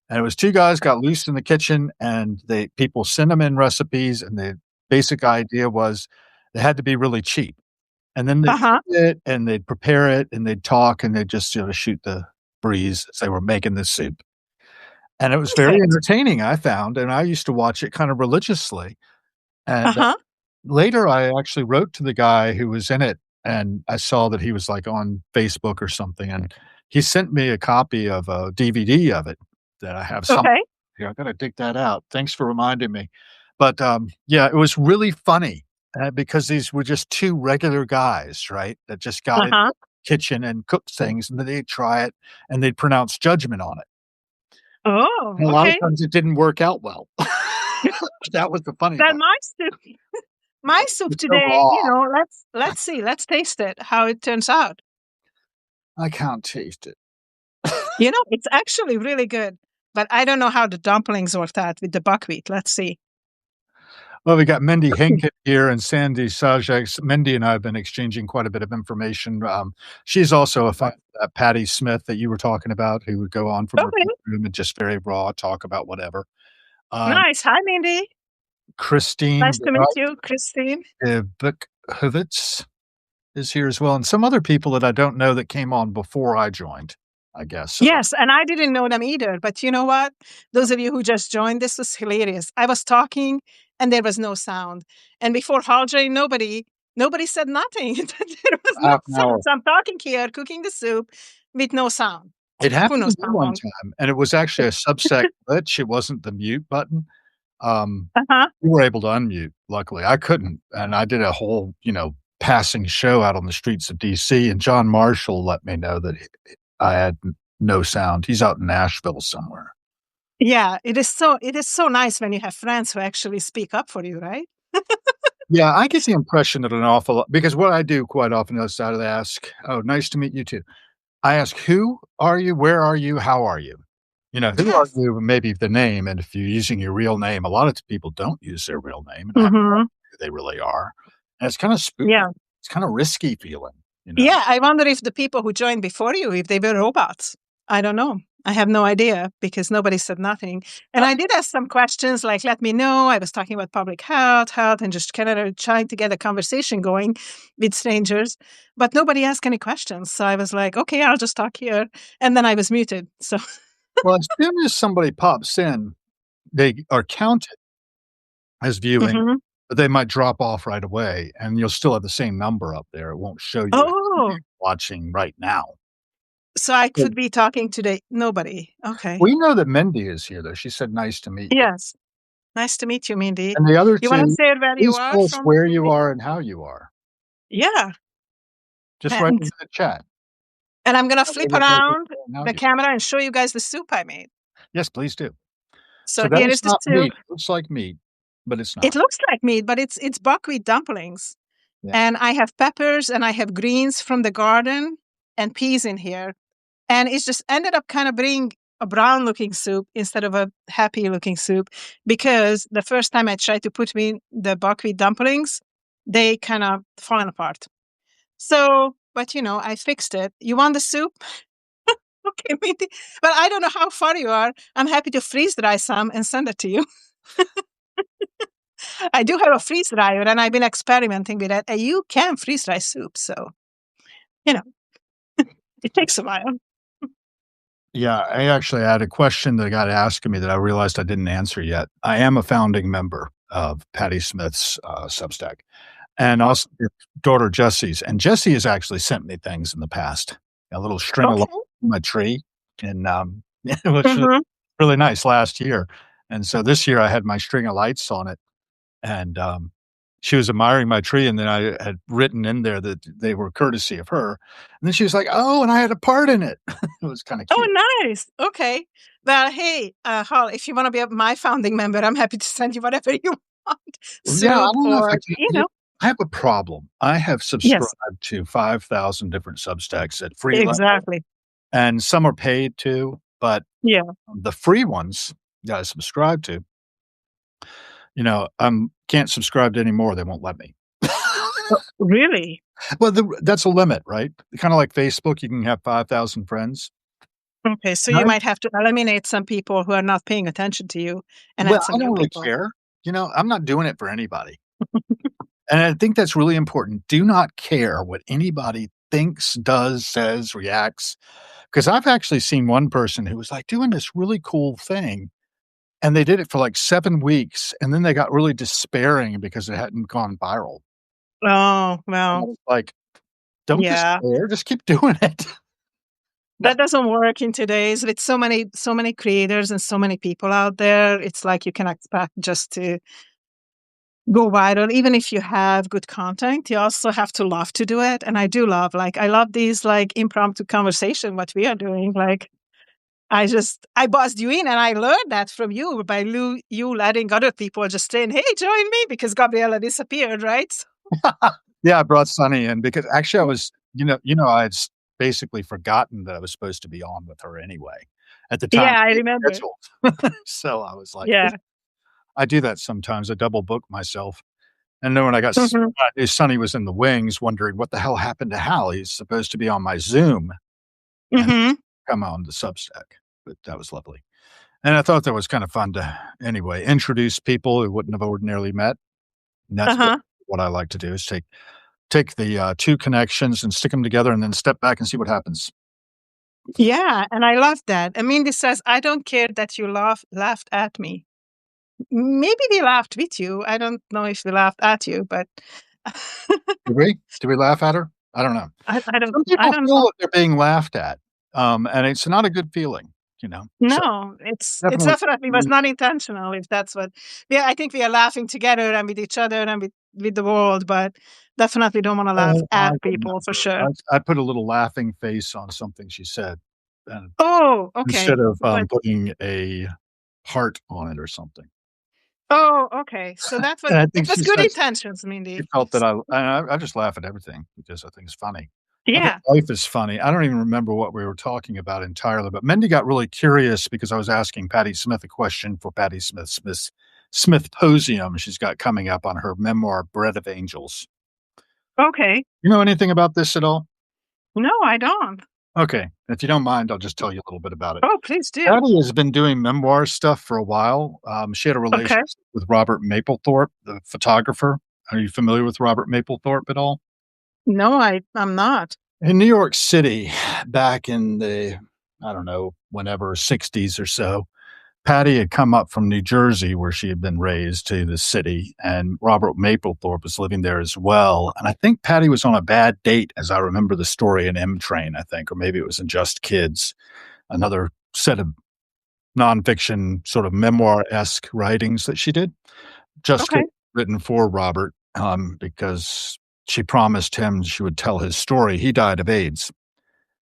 Speaker 2: And it was 2 guys got loose in the kitchen, and they people sent them in recipes, and the basic idea was they had to be really cheap. And then they'd
Speaker 1: Uh-huh.
Speaker 2: cook it, and they'd prepare it, and they'd talk, and they'd just sort of shoot the breeze as they were making this soup. And it was very
Speaker 1: Perfect.
Speaker 2: entertaining, I found, and I used to watch it kind of religiously. And
Speaker 1: Uh-huh.
Speaker 2: later, I actually wrote to the guy who was in it, and I saw that he was, like, on Facebook or something, and he sent me a copy of a DVD of it that I have some
Speaker 1: Okay.
Speaker 2: here, I gotta dig that out. Thanks for reminding me. But, yeah, it was really funny, because these were just 2 regular guys, right, that just got in
Speaker 1: Uh-huh.
Speaker 2: the kitchen and cooked things, and then they'd try it, and they'd pronounce judgment on it.
Speaker 1: Oh,
Speaker 2: And a lot of
Speaker 1: okay.
Speaker 2: times it didn't work out well. That was the funny
Speaker 1: Then
Speaker 2: part.
Speaker 1: my soup
Speaker 2: It's so
Speaker 1: today,
Speaker 2: raw.
Speaker 1: let's see, let's taste it, how it turns out.
Speaker 2: I can't taste it.
Speaker 1: It's actually really good, but I don't know how the dumplings worked out with the buckwheat. Let's see.
Speaker 2: Well, we got Mindy Hinkett here and Sandy Sajak. Mindy and I have been exchanging quite a bit of information. She's also a fan of that Patty Smith that you were talking about, who would go on from her
Speaker 1: Okay.
Speaker 2: room and just very raw talk about whatever. Um,
Speaker 1: Nice. Hi, Mindy.
Speaker 2: Christine
Speaker 1: Nice to meet you, Christine.
Speaker 2: Bukhovitz is here as well, and some other people that I don't know that came on before I joined, I guess. So,
Speaker 1: Yes, and I didn't know them either. But you know what? Those of you who just joined, this was hilarious. I was talking and there was no sound. And before Hal nobody said nothing. There was no
Speaker 2: half an
Speaker 1: sound.
Speaker 2: hour.
Speaker 1: So I'm talking here, cooking the soup with no sound.
Speaker 2: It
Speaker 1: Who
Speaker 2: happened to
Speaker 1: knows
Speaker 2: me
Speaker 1: how
Speaker 2: one
Speaker 1: long?
Speaker 2: time, and it was actually a Substack glitch. It wasn't the mute button.
Speaker 1: Uh-huh.
Speaker 2: You were able to unmute, luckily. I couldn't, and I did a whole, passing show out on the streets of DC, and John Marshall let me know that I had no sound. He's out in Nashville somewhere.
Speaker 1: Yeah, it is so nice when you have friends who actually speak up for you, right?
Speaker 2: Yeah, I get the impression that an awful lot because what I do quite often is I ask, "Oh, nice to meet you too." I ask, "Who are you? Where are you? How are you?" Who are
Speaker 1: Yes.
Speaker 2: you? Maybe the name, and if you're using your real name, a lot of people don't use their real name, and I have no
Speaker 1: Hmm.
Speaker 2: idea who they really are, and it's kinda spooky.
Speaker 1: Yeah.
Speaker 2: It's kinda risky feeling, you know?
Speaker 1: Yeah, I wonder if the people who joined before you, if they were robots. I don't know. I have no idea because nobody said nothing. And I did ask some questions like, let me know. I was talking about public health, and just kind of trying to get a conversation going with strangers, but nobody asked any questions. So I was like, okay, I'll just talk here. And then I was muted. So,
Speaker 2: Well, as soon as somebody pops in, they are counted as viewing,
Speaker 1: Mhm.
Speaker 2: but they might drop off right away, and you'll still have the same number up there. It won't show you
Speaker 1: Oh,
Speaker 2: watching right now.
Speaker 1: so I
Speaker 2: So
Speaker 1: could be talking today. Nobody. Okay.
Speaker 2: we know that Mindy is here, though. She said, "Nice to meet you."
Speaker 1: Yes. Nice to meet you, Mindy.
Speaker 2: And the other
Speaker 1: You want to
Speaker 2: 2,
Speaker 1: say where you
Speaker 2: please
Speaker 1: are
Speaker 2: tell us
Speaker 1: from,
Speaker 2: where you
Speaker 1: Mindy?
Speaker 2: are and how you are.
Speaker 1: Yeah.
Speaker 2: Just write
Speaker 1: And
Speaker 2: into the chat.
Speaker 1: And I'm gonna
Speaker 2: Tell me
Speaker 1: flip
Speaker 2: what where you
Speaker 1: around
Speaker 2: are and how
Speaker 1: the
Speaker 2: you
Speaker 1: camera and show you guys the soup I made.
Speaker 2: Yes, please do.
Speaker 1: So
Speaker 2: So that
Speaker 1: here
Speaker 2: is
Speaker 1: is the
Speaker 2: not
Speaker 1: soup.
Speaker 2: meat. It looks like meat, but it's
Speaker 1: It
Speaker 2: not.
Speaker 1: looks like meat, but it's buckwheat dumplings.
Speaker 2: Yeah.
Speaker 1: And I have peppers and I have greens from the garden and peas in here. And it's just ended up kind of being a brown looking soup instead of a happy looking soup because the first time I tried to put in the buckwheat dumplings, they kind of fallen apart. So, but I fixed it. You want the soup? Okay, Mindy. But I don't know how far you are. I'm happy to freeze dry some and send it to you. I do have a freeze dryer and I've been experimenting with it. And you can freeze dry soup. So, you know, it takes a while.
Speaker 2: Yeah, I actually had a question that got asked of me that I realized I didn't answer yet. I am a founding member of Patty Smith's, Substack, and also his daughter Jesse's, and Jesse has actually sent me things in the past. A little string of lights
Speaker 1: Okay.
Speaker 2: on my tree, and, it was
Speaker 1: Hmm.
Speaker 2: really nice last year, and so this year I had my string of lights on it, and, she was admiring my tree, and then I had written in there that they were courtesy of her, and then she was like, "Oh, and I had a part in it." It was kinda cute.
Speaker 1: Oh, nice. Okay. Well, hey, Hal, if you want to be my founding member, I'm happy to send you whatever you want.
Speaker 2: Yeah, I
Speaker 1: Soup
Speaker 2: don't know if I
Speaker 1: or,
Speaker 2: can I have a problem. I have
Speaker 1: Yes,
Speaker 2: subscribed to 5,000 different Substacks at free level,
Speaker 1: exactly.
Speaker 2: and some are paid too, but
Speaker 1: Yeah.
Speaker 2: the free ones that I subscribe to, can't subscribe to any more, they won't let me.
Speaker 1: Really?
Speaker 2: Well, that's a limit, right? Kinda like Facebook, you can have 5,000 friends.
Speaker 1: Okay. So you
Speaker 2: Right?
Speaker 1: might have to eliminate some people who are not paying attention to you and
Speaker 2: Well,
Speaker 1: add some
Speaker 2: I don't
Speaker 1: new
Speaker 2: really
Speaker 1: people.
Speaker 2: care. I'm not doing it for anybody, and I think that's really important. Do not care what anybody thinks, does, says, reacts. 'Cause I've actually seen one person who was, like, doing this really cool thing, and they did it for, like, 7 weeks, and then they got really despairing because it hadn't gone viral.
Speaker 1: Oh,
Speaker 2: And I
Speaker 1: well,
Speaker 2: was like, "Don't
Speaker 1: yeah.
Speaker 2: despair, just keep doing it." No.
Speaker 1: That doesn't work in today's with so many creators and so many people out there. It's like you can expect just to go viral. Even if you have good content, you also have to love to do it. And I do love, like, I love these like impromptu conversation, what we are doing. Like, I buzzed you in and I learned that from you by you letting other people just saying, hey, join me because Gabriella disappeared, right?
Speaker 2: Yeah, I brought Sunny in because actually I was I'd basically forgotten that I was supposed to be on with her anyway at the time
Speaker 1: Yeah, I
Speaker 2: we had
Speaker 1: remember.
Speaker 2: scheduled. So I was like,
Speaker 1: Yeah.
Speaker 2: I do that sometimes. I double book myself. And then when
Speaker 1: Hmm.
Speaker 2: I knew Sonny was in the wings wondering what the hell happened to Hal. He's supposed to be on my Zoom and
Speaker 1: Hmm.
Speaker 2: come on the Substack, but that was lovely. And I thought that was kind of fun to anyway, introduce people who wouldn't have ordinarily met. And that's
Speaker 1: Uh-huh.
Speaker 2: what I like to do is take the, 2 connections and stick them together and then step back and see what happens.
Speaker 1: Yeah, and I love that. I mean, this says, I don't care that you laughed at me. Maybe we laughed with you. I don't know if we laughed at you, but
Speaker 2: Did we? Did we laugh at her? I don't know. Some
Speaker 1: I
Speaker 2: people
Speaker 1: don't
Speaker 2: feel
Speaker 1: know.
Speaker 2: that they're being laughed at, and it's not a good feeling, you know? So,
Speaker 1: No, it's
Speaker 2: definitely
Speaker 1: definitely was not intentional, if that's what. Yeah, I think we are laughing together and with each other and with the world, but definitely don't want to laugh
Speaker 2: oh, I
Speaker 1: at people for
Speaker 2: remember.
Speaker 1: sure.
Speaker 2: I put a little laughing face on something she said, and
Speaker 1: Oh, okay.
Speaker 2: instead of,
Speaker 1: But
Speaker 2: putting a heart on it or something.
Speaker 1: oh, okay. So that was
Speaker 2: And I
Speaker 1: it
Speaker 2: think
Speaker 1: was
Speaker 2: she
Speaker 1: good
Speaker 2: said
Speaker 1: intentions,
Speaker 2: she
Speaker 1: Mindy.
Speaker 2: felt that I just laugh at everything because I think it's funny. I think
Speaker 1: Yeah.
Speaker 2: life is funny. I don't even remember what we were talking about entirely, but Mindy got really curious because I was asking Patti Smith a question for Patti Smith's Smithposium she's got coming up on her memoir, Bread of Angels.
Speaker 1: Okay.
Speaker 2: You know anything about this at all?
Speaker 1: No, I don't.
Speaker 2: Okay. If you don't mind, I'll just tell you a little bit about it.
Speaker 1: Oh, please do.
Speaker 2: Patti has been doing memoir stuff for a while. She had a
Speaker 1: Okay.
Speaker 2: relationship with Robert Mapplethorpe, the photographer. Are you familiar with Robert Mapplethorpe at all?
Speaker 1: No, I'm not.
Speaker 2: In New York City, back in the, I don't know, whenever, 60s or so, Patty had come up from New Jersey, where she had been raised, to the city, and Robert Mapplethorpe was living there as well. And I think Patty was on a bad date, as I remember the story in M Train, I think, or maybe it was in Just Kids, another set of nonfiction, sort of memoir-esque writings that she did. Just
Speaker 1: Okay.
Speaker 2: Kids written for Robert, because she promised him she would tell his story. He died of AIDS.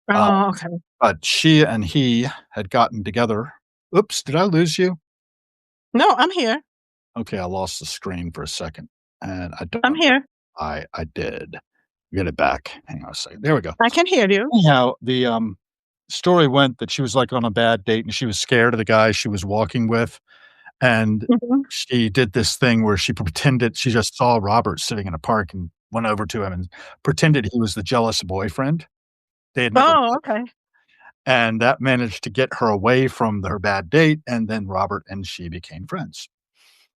Speaker 2: Uh,
Speaker 1: Oh, okay.
Speaker 2: but she and he had gotten together. Oops, did I lose you?
Speaker 1: No, I'm here.
Speaker 2: Okay, I lost the screen for a second, and I don't
Speaker 1: I'm
Speaker 2: know what
Speaker 1: here.
Speaker 2: I did. Get it back. Hang on a second. There we go.
Speaker 1: I can hear you.
Speaker 2: Anyhow, the, story went that she was, like, on a bad date, and she was scared of the guy she was walking with, and
Speaker 1: Mhm.
Speaker 2: she did this thing where she pretended she just saw Robert sitting in a park and went over to him and pretended he was the jealous boyfriend. They had never
Speaker 1: Oh,
Speaker 2: met.
Speaker 1: okay.
Speaker 2: And that managed to get her away from her bad date, and then Robert and she became friends.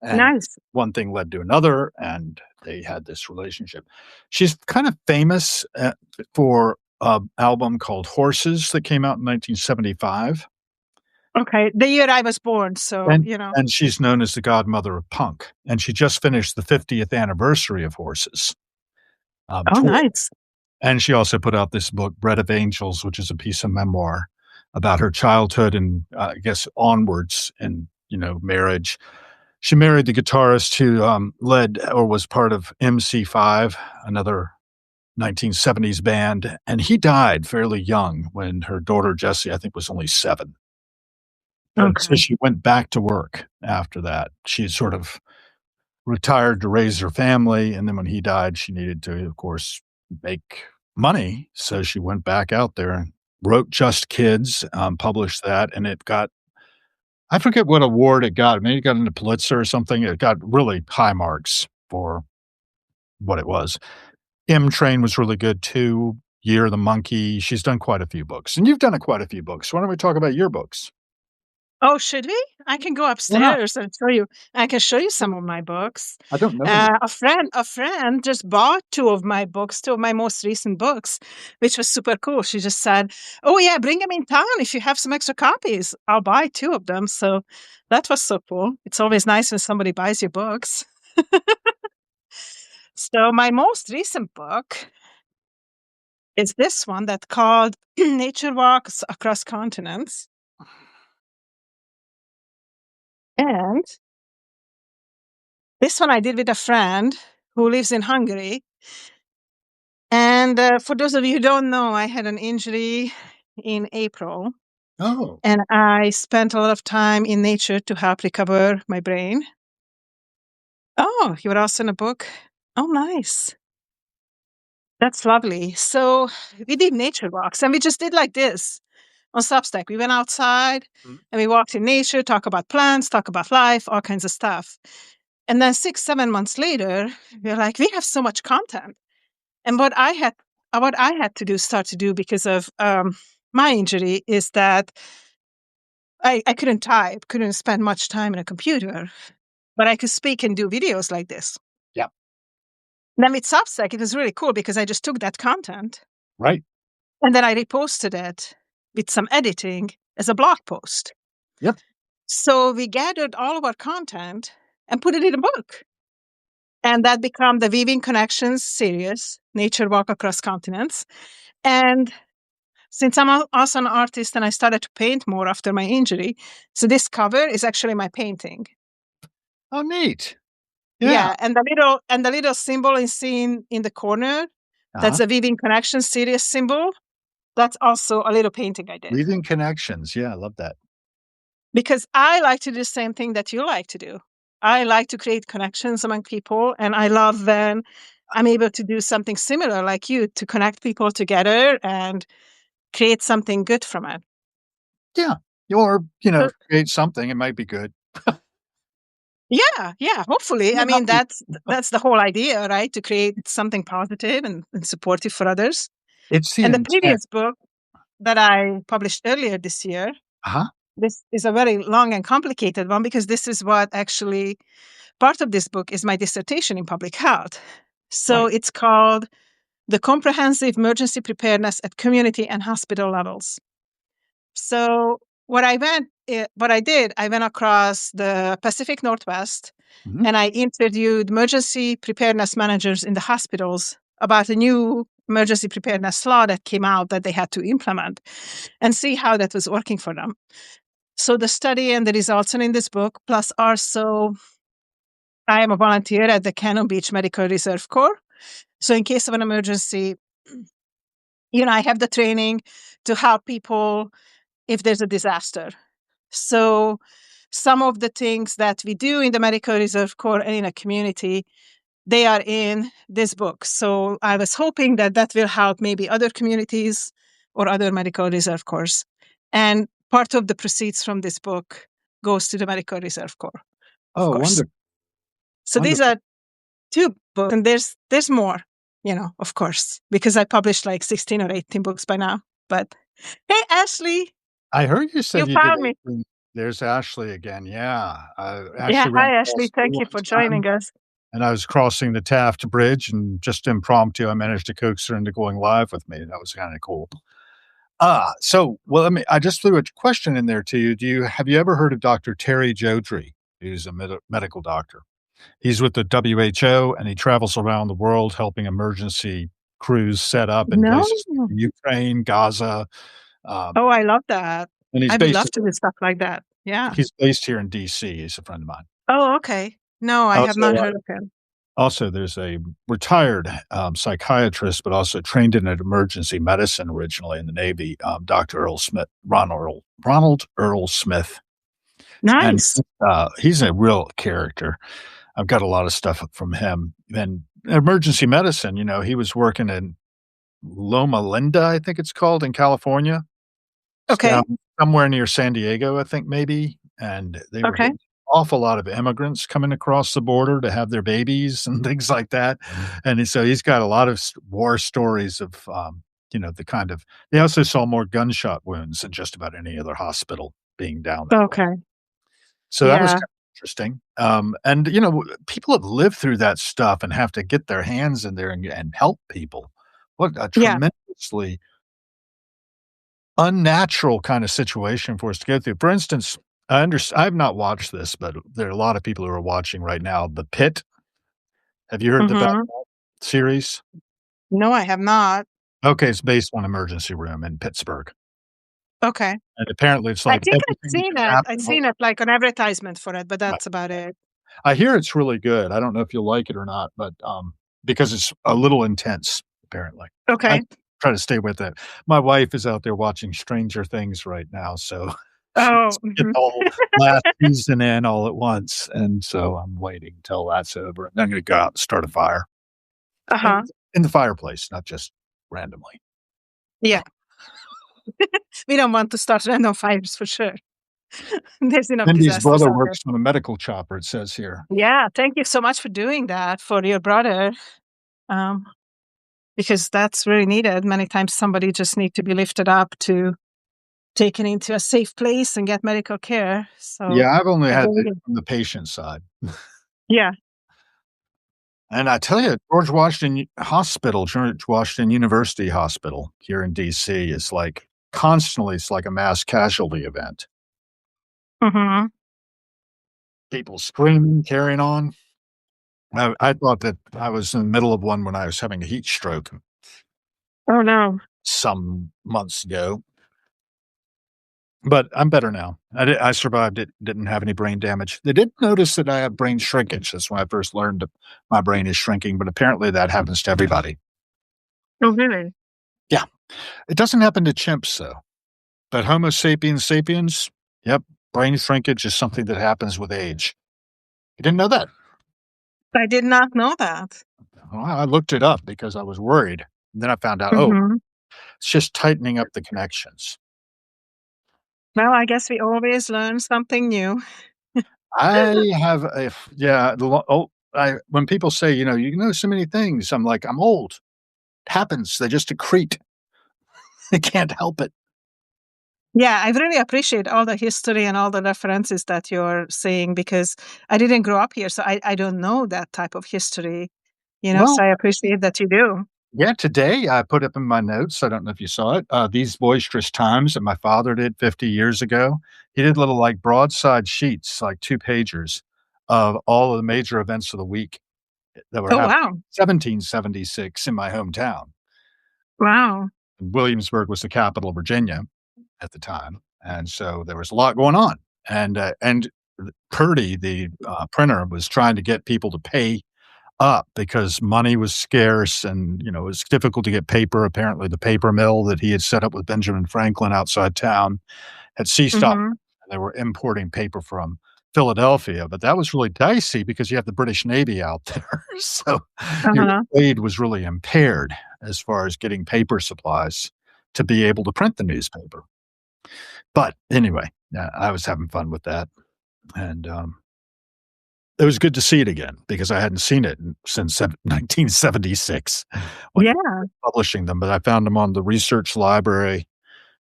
Speaker 2: And
Speaker 1: Nice.
Speaker 2: one thing led to another, and they had this relationship. She's kind of famous, for an album called Horses that came out in 1975,
Speaker 1: Okay. The year I was born, so,
Speaker 2: and
Speaker 1: you know.
Speaker 2: she's known as the godmother of punk, and she just finished the 50th anniversary of Horses,
Speaker 1: Oh,
Speaker 2: tour.
Speaker 1: nice.
Speaker 2: And she also put out this book, Bread of Angels, which is a piece of memoir about her childhood and, I guess, onwards in, marriage. She married the guitarist who, led or was part of MC5, another 1970s band, and he died fairly young when her daughter Jessie, I think, was only 7. And so
Speaker 1: Okay.
Speaker 2: she went back to work after that. She sort of retired to raise her family, and then when he died, she needed to, of course, make money, so she went back out there and wrote Just Kids, published that, and it got, I forget what award it got, maybe it got into Pulitzer or something. It got really high marks for what it was. M Train was really good too, Year of the Monkey. She's done quite a few books, and you've done quite a few books. Why don't we talk about your books?
Speaker 1: Oh, should we? I can go
Speaker 2: Why not?
Speaker 1: upstairs and show you. I can show you some of my books.
Speaker 2: I don't know any.
Speaker 1: A friend just bought two of my books, two of my most recent books, which was super cool. She just said, "Oh yeah, bring them in town if you have some extra copies. I'll buy two of them." So that was so cool. It's always nice when somebody buys your books. So my most recent book is this one that called Nature Walks Across Continents. And This one I did with a friend who lives in Hungary. And for those of you who don't know, I had an injury in April,
Speaker 2: Oh,
Speaker 1: and I spent a lot of time in nature to help recover my brain. Oh, you were also in a book? Oh, nice. That's lovely. So we did nature walks, and we just did like this on Substack. We went outside
Speaker 2: mm,
Speaker 1: and we walked in nature, talk about plants, talk about life, all kinds of stuff. And then 6, 7 months later, we were like, we have so much content. And what I had to start to do because of my injury is that I couldn't type, couldn't spend much time in a computer, but I could speak and do videos like this.
Speaker 2: yeah,
Speaker 1: Then with Substack, it was really cool because I just took that content
Speaker 2: right.
Speaker 1: and then I reposted it with some editing as a blog post.
Speaker 2: Yep.
Speaker 1: So we gathered all of our content and put it in a book. And that became the Weaving Connections series, Nature Walk Across Continents. And since I'm also an artist and I started to paint more after my injury, so this cover is actually my painting.
Speaker 2: Oh, neat. Yeah.
Speaker 1: Yeah, and the little symbol is seen in the corner. That's
Speaker 2: Uh-huh.
Speaker 1: a Weaving Connections series symbol. That's also a little painting I did.
Speaker 2: Leaving connections. Yeah, I love that.
Speaker 1: Because I like to do the same thing that you like to do. I like to create connections among people, and I love when I'm able to do something similar like you to connect people together and create something good from it.
Speaker 2: Yeah. Or,
Speaker 1: So,
Speaker 2: create something. It might be good.
Speaker 1: yeah, hopefully. I
Speaker 2: Might not
Speaker 1: mean,
Speaker 2: be.
Speaker 1: that's the whole idea, right? To create something positive and supportive for others.
Speaker 2: It's the
Speaker 1: And the
Speaker 2: intent.
Speaker 1: previous book that I published earlier this year,
Speaker 2: Uh-huh.
Speaker 1: this is a very long and complicated one because this is what actually part of this book is my dissertation in public health. So
Speaker 2: Right.
Speaker 1: it's called The Comprehensive Emergency Preparedness at Community and Hospital Levels. So what I did, I went across the Pacific Northwest
Speaker 2: Mhm.
Speaker 1: and I interviewed emergency preparedness managers in the hospitals about a new emergency preparedness law that came out that they had to implement and see how that was working for them. So the study and the results are in this book, plus also I am a volunteer at the Cannon Beach Medical Reserve Corps. So in case of an emergency, I have the training to help people if there's a disaster. So some of the things that we do in the Medical Reserve Corps and in a community, they are in this book. So I was hoping that that will help maybe other communities or other Medical Reserve Corps. And part of the proceeds from this book goes to the Medical Reserve Corps, of
Speaker 2: Oh,
Speaker 1: course.
Speaker 2: wonderful.
Speaker 1: So these
Speaker 2: Wonderful.
Speaker 1: are 2 books, and there's more, of course, because I published like 16 or 18 books by now. But hey, Ashley,
Speaker 2: I heard you
Speaker 1: you
Speaker 2: said you did
Speaker 1: found me.
Speaker 2: 18. There's Ashley again. Yeah. I
Speaker 1: Yeah,
Speaker 2: actually ran
Speaker 1: hi,
Speaker 2: across
Speaker 1: Ashley.
Speaker 2: her
Speaker 1: Thank you
Speaker 2: one
Speaker 1: for
Speaker 2: time,
Speaker 1: joining us.
Speaker 2: and I was crossing the Taft Bridge, and just impromptu, I managed to coax her into going live with me. That was kinda cool. Well, I just threw a question in there to you. Have you ever heard of Dr. Terry Jodrey? He's a medical doctor. He's with the WHO, and he travels around the world helping emergency crews set up in
Speaker 1: No.
Speaker 2: places like Ukraine, Gaza, um,
Speaker 1: Oh, I love that.
Speaker 2: and
Speaker 1: I would love to do stuff like that. Yeah.
Speaker 2: he's based here in DC. He's a friend of mine.
Speaker 1: Oh, okay. No, I have
Speaker 2: Also,
Speaker 1: not heard of him.
Speaker 2: there's a retired, psychiatrist, but also trained in emergency medicine originally in the Navy, Dr. Ronald Earl Smith, and,
Speaker 1: Nice.
Speaker 2: he's a real character. I've got a lot of stuff from him. And emergency medicine, he was working in Loma Linda, I think it's called, in California. It's down
Speaker 1: Okay.
Speaker 2: somewhere near San Diego, I think maybe, and they were
Speaker 1: Okay.
Speaker 2: getting awful lot of immigrants coming across the border to have their babies and things like that, and so he's got a lot of war stories of, the kind of they also saw more gunshot wounds than just about any other hospital being down that way.
Speaker 1: Okay.
Speaker 2: So that was
Speaker 1: Yeah.
Speaker 2: kind of interesting, and, people have lived through that stuff and have to get their hands in there and help people. What a
Speaker 1: Yeah.
Speaker 2: tremendously unnatural kind of situation for us to go through. For instance, I've not watched this, but there are a lot of people who are watching right now. The Pit. Have you heard about
Speaker 1: Mhm.
Speaker 2: that series?
Speaker 1: No, I have not.
Speaker 2: Okay, it's based on emergency room in Pittsburgh,
Speaker 1: Okay.
Speaker 2: and apparently it's
Speaker 1: I
Speaker 2: like
Speaker 1: think I've
Speaker 2: everything that
Speaker 1: seen
Speaker 2: can
Speaker 1: it. I've
Speaker 2: happen.
Speaker 1: seen it like an advertisement for it, but
Speaker 2: Right.
Speaker 1: that's about it.
Speaker 2: I hear it's really good. I don't know if you'll like it or not, but, because it's a little intense, apparently. I
Speaker 1: Okay.
Speaker 2: try to stay with it. My wife is out there watching Stranger Things right now, so
Speaker 1: Oh,
Speaker 2: she's getting
Speaker 1: mhm.
Speaker 2: the whole last season in all at once, and so I'm waiting till that's over, and then I'm gonna go out and start a fire. And
Speaker 1: Uh-huh.
Speaker 2: in the fireplace, not just randomly.
Speaker 1: Yeah. We don't want to start random fires for sure. There's enough
Speaker 2: Mindy's
Speaker 1: disasters
Speaker 2: brother
Speaker 1: out there.
Speaker 2: works on a medical chopper, it says here.
Speaker 1: Yeah, thank you so much for doing that for your brother, um, because that's really needed. Many times somebody just need to be lifted up to taken into a safe place and get medical care. So,
Speaker 2: Yeah, I've only
Speaker 1: I
Speaker 2: had
Speaker 1: believe
Speaker 2: it
Speaker 1: it.
Speaker 2: from the patient side.
Speaker 1: Yeah,
Speaker 2: And I tell you, George Washington University Hospital here in DC is like constantly it's like a mass casualty event.
Speaker 1: mhm.
Speaker 2: People screaming, carrying on. I thought that I was in the middle of one when I was having a heat stroke
Speaker 1: Oh, no.
Speaker 2: some months ago, but I'm better now. I survived it, didn't have any brain damage. They did notice that I have brain shrinkage. That's when I first learned that my brain is shrinking, but apparently that happens to everybody.
Speaker 1: Oh, really?
Speaker 2: Yeah. It doesn't happen to chimps, though. But Homo sapiens sapiens, yep, brain shrinkage is something that happens with age. You didn't know that?
Speaker 1: I did not know that.
Speaker 2: Well, I looked it up because I was worried. And then I found out, oh,
Speaker 1: Mhm.
Speaker 2: it's just tightening up the connections.
Speaker 1: Well, I guess we always learn something new.
Speaker 2: I have a yeah, I when people say, "You know so many things," I'm like, "I'm old. It happens. They just accrete. I can't help it."
Speaker 1: Yeah, I really appreciate all the history and all the references that you're saying because I didn't grow up here, so I don't know that type of history, so
Speaker 2: Well,
Speaker 1: I appreciate that you do.
Speaker 2: yeah, today I put up in my notes, I don't know if you saw it, these boisterous times that my father did 50 years ago. He did little, like, broadside sheets, like 2 pagers of all of the major events of the week that were
Speaker 1: Oh,
Speaker 2: happening
Speaker 1: wow.
Speaker 2: 1776 in my hometown.
Speaker 1: Wow.
Speaker 2: Williamsburg was the capital of Virginia at the time, and so there was a lot going on, and Purdy, the, printer, was trying to get people to pay up because money was scarce and, it was difficult to get paper. Apparently, the paper mill that he had set up with Benjamin Franklin outside town had ceased op
Speaker 1: Mhm.
Speaker 2: and they were importing paper from Philadelphia, but that was really dicey because you have the British Navy out there. So, your
Speaker 1: Uh-huh.
Speaker 2: trade was really impaired as far as getting paper supplies to be able to print the newspaper. But anyway, I was having fun with that, and, it was good to see it again because I hadn't seen it since 1976 when he
Speaker 1: Yeah.
Speaker 2: was publishing them, but I found them on the research library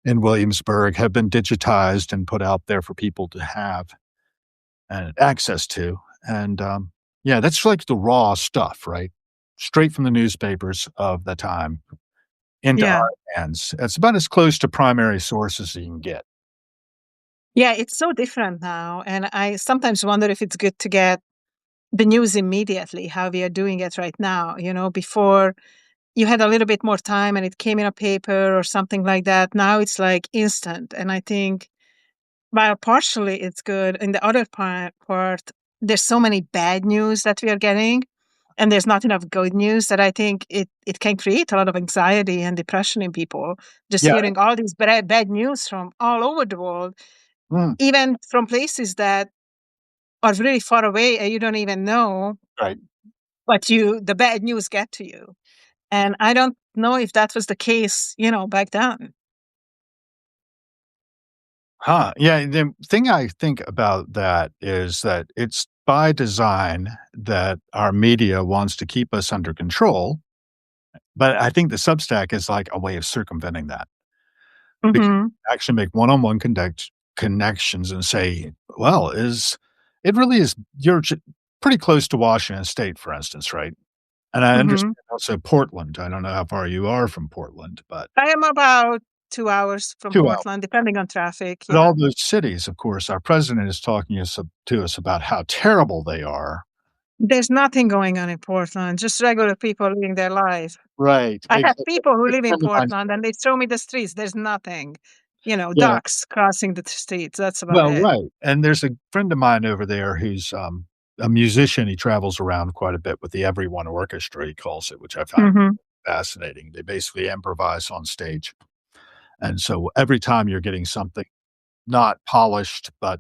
Speaker 2: in Williamsburg, have been digitized and put out there for people to have and access to, and, yeah, that's like the raw stuff, right? Straight from the newspapers of the time into
Speaker 1: Yeah.
Speaker 2: our hands. It's about as close to primary sources as you can get.
Speaker 1: Yeah, it's so different now, and I sometimes wonder if it's good to get the news immediately, how we are doing it right now. Before you had a little bit more time and it came in a paper or something like that. Now it's like instant. And I think while partially it's good, in the other part, there's so many bad news that we are getting, and there's not enough good news that I think it can create a lot of anxiety and depression in people. Just
Speaker 2: Yeah,
Speaker 1: hearing all these bad news from all over the world,
Speaker 2: mm,
Speaker 1: even from places that are really far away and you don't even know,
Speaker 2: right.
Speaker 1: but the bad news get to you. And I don't know if that was the case, back then.
Speaker 2: Huh, yeah, the thing I think about that is that it's by design that our media wants to keep us under control, but I think the Substack is like a way of circumventing that because
Speaker 1: Mhm.
Speaker 2: you actually make one-on-one connections and say, "Well, is it really is you're pretty close to Washington State, for instance, right?" And I
Speaker 1: Mhm.
Speaker 2: understand also Portland. I don't know how far you are from Portland, but
Speaker 1: I am about 2 hours from
Speaker 2: 2 hours.
Speaker 1: Portland, depending on traffic,
Speaker 2: But
Speaker 1: yeah.
Speaker 2: all those cities, of course, our president is talking to us about how terrible they are.
Speaker 1: There's nothing going on in Portland, just regular people living their life.
Speaker 2: Right,
Speaker 1: I have
Speaker 2: exactly.
Speaker 1: people who
Speaker 2: Good
Speaker 1: live in
Speaker 2: friend of mine
Speaker 1: Portland, and they show me the streets, there's nothing.
Speaker 2: yeah,
Speaker 1: Ducks crossing the streets, that's about
Speaker 2: well,
Speaker 1: it.
Speaker 2: right, and there's a friend of mine over there who's, a musician, he travels around quite a bit with the Everyone Orchestra, he calls it, which I find
Speaker 1: Mhm.
Speaker 2: fascinating. They basically improvise on stage, and so every time you're getting something not polished, but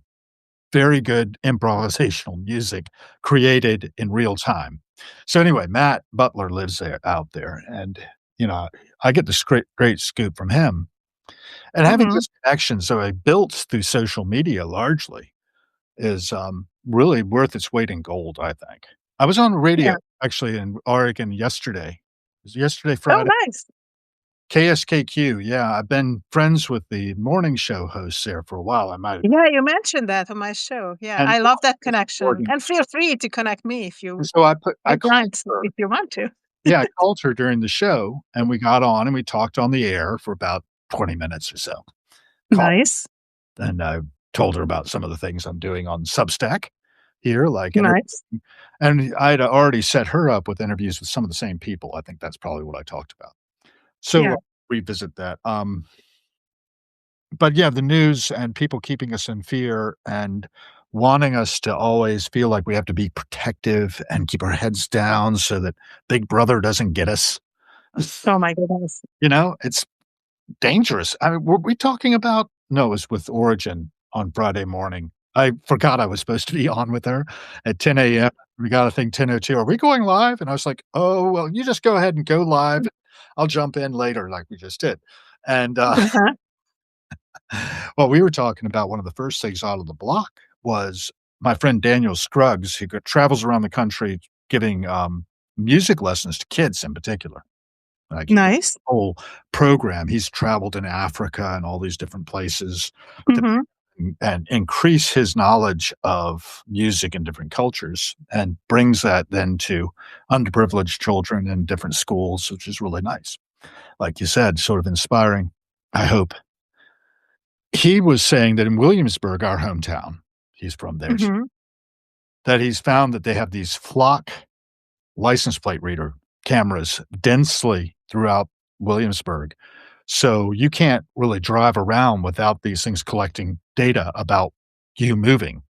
Speaker 2: very good improvisational music created in real time. So anyway, Matt Butler lives there out there, and, you know, I get this great scoop from him, and having
Speaker 1: Mhm.
Speaker 2: this connection, so I built through social media largely is, really worth its weight in gold, I think. I was on radio
Speaker 1: Yeah.
Speaker 2: actually in Oregon yesterday. Was it yesterday,
Speaker 1: Oh,
Speaker 2: Friday?
Speaker 1: nice.
Speaker 2: KSKQ, yeah, I've been friends with the morning show hosts there for a while, I might
Speaker 1: Yeah, you mentioned that on my show. Yeah,
Speaker 2: and
Speaker 1: I love that connection,
Speaker 2: Oregon.
Speaker 1: and feel free to connect me
Speaker 2: And so I
Speaker 1: if you
Speaker 2: called
Speaker 1: want
Speaker 2: her.
Speaker 1: if you want to.
Speaker 2: Yeah, I called her during the show, and we got on, and we talked on the air for about 20 minutes or so. Call
Speaker 1: Nice,
Speaker 2: and I told her about some of the things I'm doing on Substack here, like
Speaker 1: nice.
Speaker 2: and I'd already set her up with interviews with some of the same people. I think that's probably what I talked about. So,
Speaker 1: Yeah.
Speaker 2: revisit that. But yeah, the news and people keeping us in fear and wanting us to always feel like we have to be protective and keep our heads down so that Big Brother doesn't get us.
Speaker 1: Oh my goodness.
Speaker 2: It's dangerous. I mean, were we talking about no, it was with Origin on Friday morning. I forgot I was supposed to be on with her at 10 AM. We got a thing 10:02. "Are we going live?" And I was like, "Oh, well, you just go ahead and go live. I'll jump in later like we just did." And,
Speaker 1: Uh-huh.
Speaker 2: well, we were talking about one of the first things out of the block was my friend Daniel Scruggs, who travels around the country giving, music lessons to kids in particular. Like, he got
Speaker 1: Nice.
Speaker 2: a whole program. He's traveled in Africa and all these different places to
Speaker 1: Mhm.
Speaker 2: and increase his knowledge of music in different cultures and brings that then to underprivileged children in different schools, which is really nice. Like you said, sort of inspiring, I hope. He was saying that in Williamsburg, our hometown, he's from there,
Speaker 1: Mhm.
Speaker 2: that he's found that they have these flock license plate reader cameras densely throughout Williamsburg. So you can't really drive around without these things collecting data about you moving.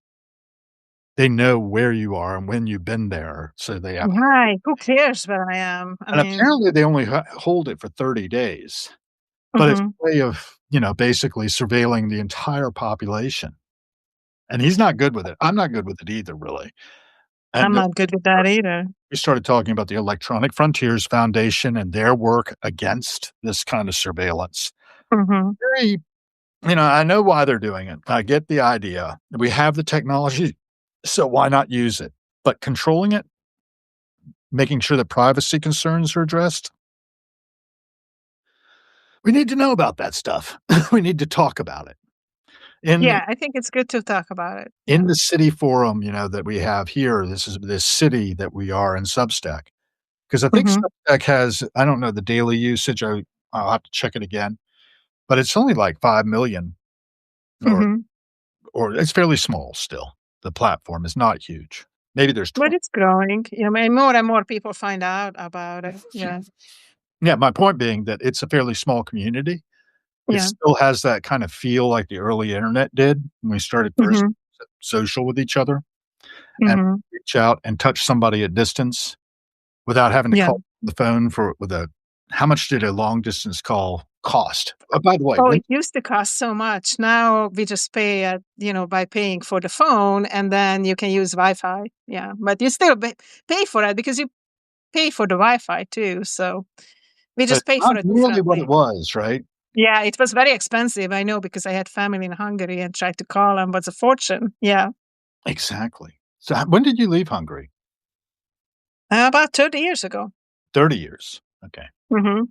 Speaker 2: They know where you are and when you've been there, so they have
Speaker 1: Right. Who cares where I am? I
Speaker 2: and
Speaker 1: mean,
Speaker 2: apparently they only hold it for 30 days, but it's
Speaker 1: mhm.
Speaker 2: a way of, basically surveilling the entire population, and he's not good with it. I'm not good with it either, really,
Speaker 1: I'm
Speaker 2: and
Speaker 1: not good with that either.
Speaker 2: we started talking about the Electronic Frontiers Foundation and their work against this kind of surveillance.
Speaker 1: Mhm.
Speaker 2: Very I know why they're doing it. I get the idea. We have the technology, so why not use it? But controlling it, making sure that privacy concerns are addressed, we need to know about that stuff. We need to talk about it. In
Speaker 1: Yeah, I think it's good to talk about it.
Speaker 2: in
Speaker 1: Yeah.
Speaker 2: the city forum, that we have here, this is this city that we are in Substack, because I think
Speaker 1: Mhm.
Speaker 2: Substack has I don't know the daily usage, I'll have to check it again, but it's only like 5,000,000 or
Speaker 1: Mhm.
Speaker 2: it's fairly small still. The platform is not huge. Maybe there's
Speaker 1: But
Speaker 2: 20.
Speaker 1: it's growing. You know, and more people find out about it. Yeah.
Speaker 2: Yeah, my point being that it's a fairly small community. It
Speaker 1: Yeah.
Speaker 2: still has that kind of feel like the early internet did when we started first
Speaker 1: Mhm.
Speaker 2: social with each other and
Speaker 1: Mhm.
Speaker 2: reach out and touch somebody at distance without having to
Speaker 1: Yeah.
Speaker 2: call the phone for with a how much did a long distance call cost? By the way,
Speaker 1: Oh,
Speaker 2: when
Speaker 1: it used to cost so much. Now we just pay by paying for the phone, and then you can use Wi-Fi. Yeah, but you still pay for it because you pay for the Wi-Fi too. So we
Speaker 2: but
Speaker 1: just
Speaker 2: it's
Speaker 1: pay for
Speaker 2: not
Speaker 1: it
Speaker 2: nearly what it
Speaker 1: differently.
Speaker 2: was, right?
Speaker 1: Yeah, it was very expensive. I know because I had family in Hungary and tried to call them, was a fortune. Yeah,
Speaker 2: Exactly. So, when did you leave Hungary?
Speaker 1: about 30 years ago.
Speaker 2: 30 years. Okay.
Speaker 1: Hmm. It's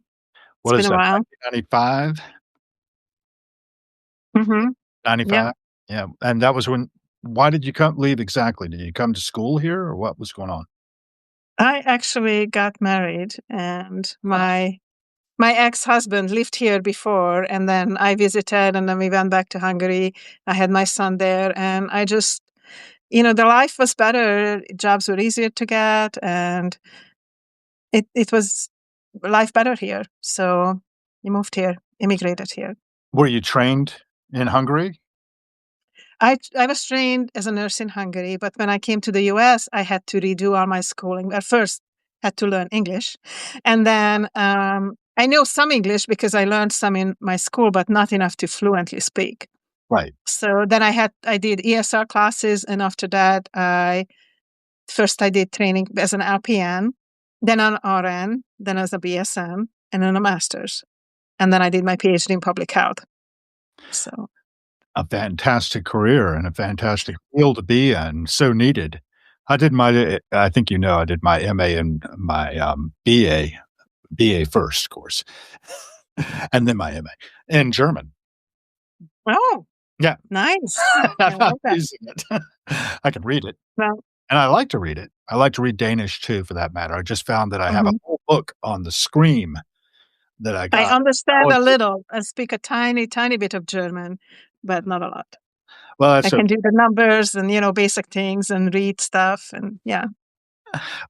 Speaker 2: What
Speaker 1: been
Speaker 2: is
Speaker 1: a
Speaker 2: that,
Speaker 1: while.
Speaker 2: 1995?
Speaker 1: Hmm. Yeah,
Speaker 2: 95? Yeah, and that was when why did you come leave exactly? Did you come to school here or what was going on?
Speaker 1: I actually got married, and my ex-husband lived here before, and then I visited, and then we went back to Hungary. I had my son there, and I just, the life was better. Jobs were easier to get, and it was life better here. So we moved here, immigrated here.
Speaker 2: Were you trained in Hungary?
Speaker 1: I was trained as a nurse in Hungary, but when I came to the US, I had to redo all my schooling. At first, had to learn English, and then I know some English because I learned some in my school, but not enough to fluently speak.
Speaker 2: Right.
Speaker 1: So then I did ESL classes, and after that, I did training as an LPN, then an RN, then as a BSN, and then a master's, and then I did my PhD in public health. So
Speaker 2: A fantastic career and a fantastic field to be in, so needed. I think I did my MA and my, BA first, of course, and then my MA in German.
Speaker 1: oh,
Speaker 2: Yeah.
Speaker 1: nice. I
Speaker 2: I'm not
Speaker 1: love that.
Speaker 2: using it. I can read it,
Speaker 1: Well,
Speaker 2: and I like to read it. I like to read Danish too, for that matter. I just found that I have a
Speaker 1: mhm.
Speaker 2: whole book on the Scream that I
Speaker 1: I
Speaker 2: got.
Speaker 1: understand
Speaker 2: Oh,
Speaker 1: a little. I speak a tiny, tiny bit of German, but not a lot.
Speaker 2: well,
Speaker 1: I
Speaker 2: that's
Speaker 1: can do the numbers and, basic things and read stuff and yeah.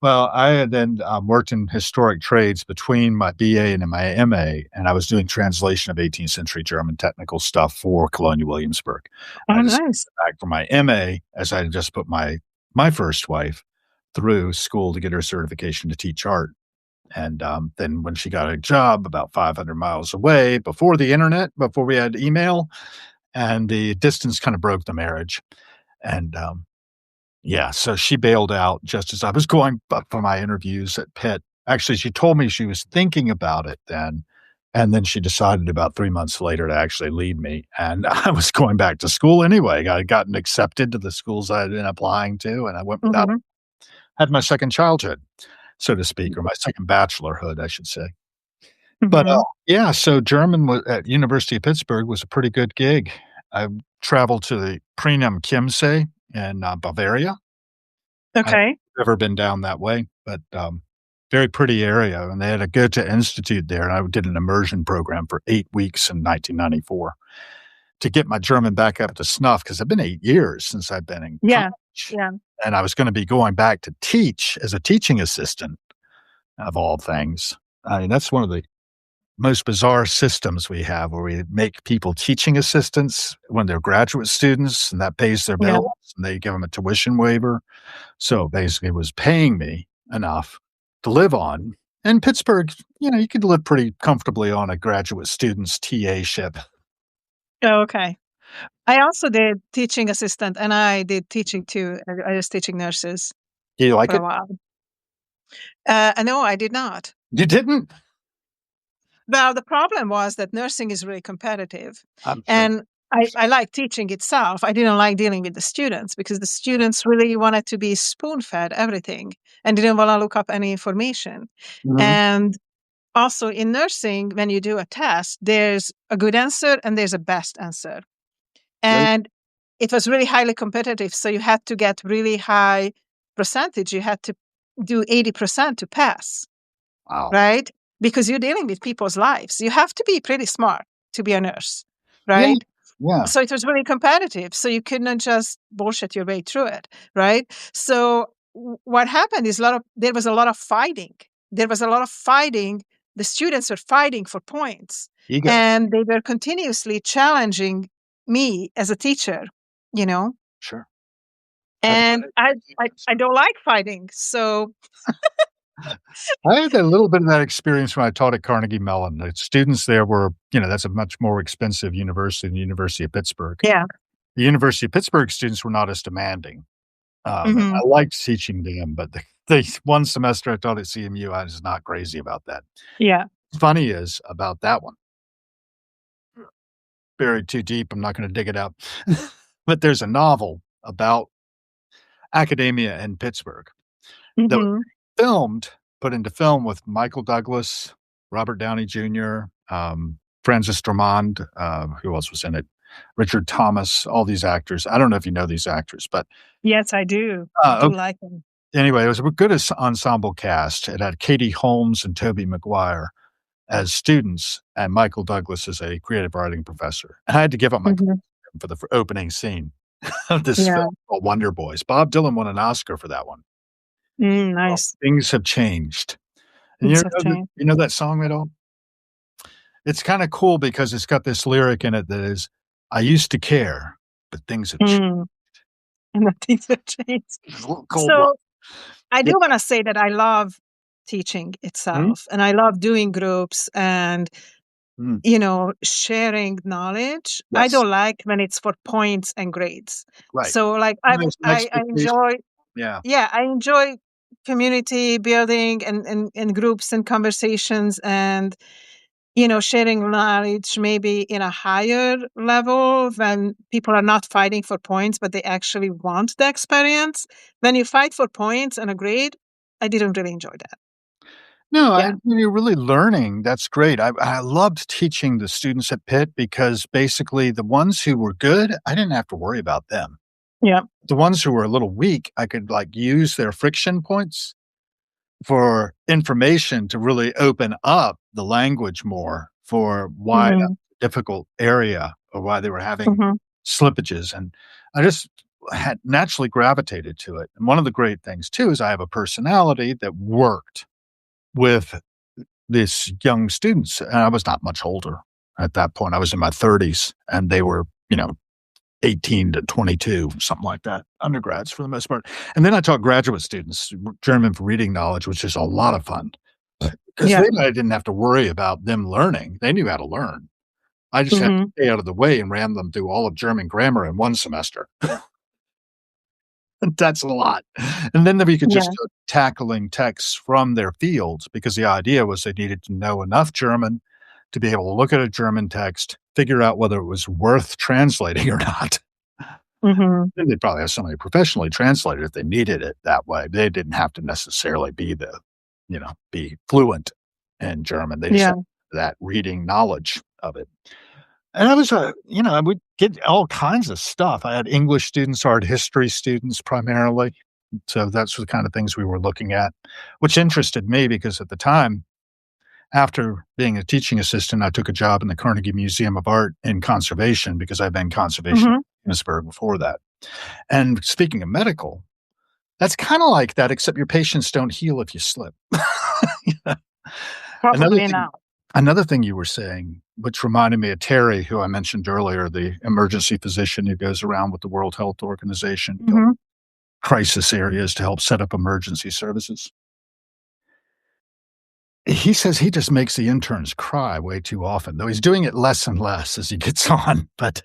Speaker 2: well, I had then, worked in historic trades between my BA and my MA, and I was doing translation of 18th century German technical stuff for Colonial Williamsburg.
Speaker 1: Oh,
Speaker 2: I just
Speaker 1: nice.
Speaker 2: got back from my MA as I had just put my first wife through school to get her certification to teach art. And, then when she got a job about 500 miles away before the internet, before we had email, and the distance kinda broke the marriage, and, yeah, so she bailed out just as I was going up for my interviews at Pitt. Actually, she told me she was thinking about it then, and then she decided about 3 months later to actually leave me, and I was going back to school anyway. I had gotten accepted to the schools I had been applying to, and I went without
Speaker 1: Mhm.
Speaker 2: had my second childhood, so to speak, or my second bachelorhood, I should say. But,
Speaker 1: Mhm.
Speaker 2: yeah, so German wa at University of Pittsburgh was a pretty good gig. I traveled to the Preenham Chiemsee in, Bavaria. I've
Speaker 1: Okay.
Speaker 2: never been down that way, but, very pretty area, and they had a Goethe Institute there, and I did an immersion program for 8 weeks in 1994 to get my German back up to snuff, because 'cause it's been 8 years since I've been in
Speaker 1: Yeah.
Speaker 2: college,
Speaker 1: Yeah.
Speaker 2: and I was gonna be going back to teach as a teaching assistant, of all things. I mean, that's one of the most bizarre systems we have where we make people teaching assistants when they're graduate students, and that pays their
Speaker 1: Yeah.
Speaker 2: bills, and they give them a tuition waiver. So, basically, it was paying me enough to live on. In Pittsburgh, you could live pretty comfortably on a graduate student's TA-ship.
Speaker 1: Oh, okay. I also did teaching assistant and I did teaching too. I was teaching nurses
Speaker 2: Do you like
Speaker 1: for a
Speaker 2: it?
Speaker 1: while. No, I did not.
Speaker 2: You didn't?
Speaker 1: Well, the problem was that nursing is really competitive.
Speaker 2: I'm sure.
Speaker 1: And I like teaching itself. I didn't like dealing with the students because the students really wanted to be spoon fed everything and didn't want to look up any information.
Speaker 2: Mhm.
Speaker 1: And also in nursing, when you do a test, there's a good answer and there's a best answer.
Speaker 2: Right.
Speaker 1: And it was really highly competitive. So you had to get really high percentage. You had to do 80% to pass,
Speaker 2: Wow.
Speaker 1: right? Because you're dealing with people's lives. You have to be pretty smart to be a nurse,
Speaker 2: Yeah,
Speaker 1: right?
Speaker 2: yeah.
Speaker 1: So it was really competitive. So you couldn't just bullshit your way through it, right? So what happened is there was a lot of fighting. There was a lot of fighting. The students were fighting for points,
Speaker 2: Ego.
Speaker 1: and they were continuously challenging me as a teacher, you know.
Speaker 2: Sure. That's
Speaker 1: And I don't like fighting. So
Speaker 2: I had a little bit of that experience when I taught at Carnegie Mellon. The students there were that's a much more expensive university than the University of Pittsburgh.
Speaker 1: yeah.
Speaker 2: The University of Pittsburgh students were not as demanding. And
Speaker 1: Hmm.
Speaker 2: I liked teaching them, but the one semester I taught at CMU, I was not crazy about that.
Speaker 1: Yeah.
Speaker 2: Funny is about that one, buried too deep, I'm not gonna dig it up. But there's a novel about academia in Pittsburgh that was
Speaker 1: Hmm.
Speaker 2: filmed put into film with Michael Douglas, Robert Downey Jr., Francis Drummond, who else was in it? Richard Thomas, all these actors. I don't know if you know these actors, but,
Speaker 1: Yes, I do. I
Speaker 2: uh
Speaker 1: do like them.
Speaker 2: anyway, it was a good ensemble cast. It had Katie Holmes and Tobey Maguire as students, and Michael Douglas as a creative writing professor. And I had to give up my
Speaker 1: Hmm.
Speaker 2: for the opening scene of this film
Speaker 1: Yeah.
Speaker 2: called Wonder Boys. Bob Dylan won an Oscar for that one. Well,
Speaker 1: Nice.
Speaker 2: things have changed. And
Speaker 1: It's a change.
Speaker 2: you know that song at all? It's kinda cool because it's got this lyric in it that is, "I used to care, but things have changed.
Speaker 1: Mm. And the things have changed.
Speaker 2: There's a little cold water.
Speaker 1: So I
Speaker 2: Yeah.
Speaker 1: do want to say that I love teaching
Speaker 2: Mhm.
Speaker 1: itself and I love doing groups and,
Speaker 2: Mm.
Speaker 1: sharing knowledge. I
Speaker 2: Yes.
Speaker 1: don't like when it's for points and grades.
Speaker 2: Right.
Speaker 1: So like
Speaker 2: There's an
Speaker 1: I
Speaker 2: expectation.
Speaker 1: enjoy,
Speaker 2: Yeah.
Speaker 1: yeah, I enjoy community building and groups and conversations and, sharing knowledge maybe in a higher level when people are not fighting for points, but they actually want the experience. When you fight for points and a grade, I didn't really enjoy that.
Speaker 2: No,
Speaker 1: Yeah.
Speaker 2: when you're really learning, that's great. I loved teaching the students at Pitt because basically the ones who were good, I didn't have to worry about them.
Speaker 1: Yeah.
Speaker 2: The ones who were a little weak, I could, like, use their friction points for information to really open up the language more for why that
Speaker 1: Hmm.
Speaker 2: difficult area or why they were having
Speaker 1: Hmm.
Speaker 2: slippages, and I just had naturally gravitated to it, and one of the great things too is I have a personality that worked with these young students, and I was not much older at that point. I was in my 30s, and they were, 18 to 22, something like that, undergrads for the most part. And then I taught graduate students German for reading knowledge, which is a lot of fun because
Speaker 1: Yeah.
Speaker 2: then I didn't have to worry about them learning. They knew how to learn. I just had to
Speaker 1: Hmm.
Speaker 2: stay out of the way and ran them through all of German grammar in one semester. That's a lot. And then we could just
Speaker 1: Yeah.
Speaker 2: start tackling texts from their fields because the idea was they needed to know enough German to be able to look at a German text, figure out whether it was worth translating or not.
Speaker 1: Hmm.
Speaker 2: Then they'd probably have somebody professionally translate it if they needed it that way. They didn't have to necessarily be fluent in German. They just
Speaker 1: Yeah.
Speaker 2: had that reading knowledge of it. And I was, I would get all kinds of stuff. I had English students, art history students primarily. So that's the kind of things we were looking at, which interested me because at the time, after being a teaching assistant, I took a job in the Carnegie Museum of Art in conservation because I'd been conservation
Speaker 1: Hmm.
Speaker 2: in Johannesburg before that. And speaking of medical, that's kinda like that, except your patients don't heal if you slip. Yeah. Another
Speaker 1: Probably
Speaker 2: thing
Speaker 1: not.
Speaker 2: another thing you were saying, which reminded me of Terry, who I mentioned earlier, the emergency physician who goes around with the World Health Organization, going
Speaker 1: Hmm.
Speaker 2: crisis areas to help set up emergency services. He says he just makes the interns cry way too often, though he's doing it less and less as he gets on, but,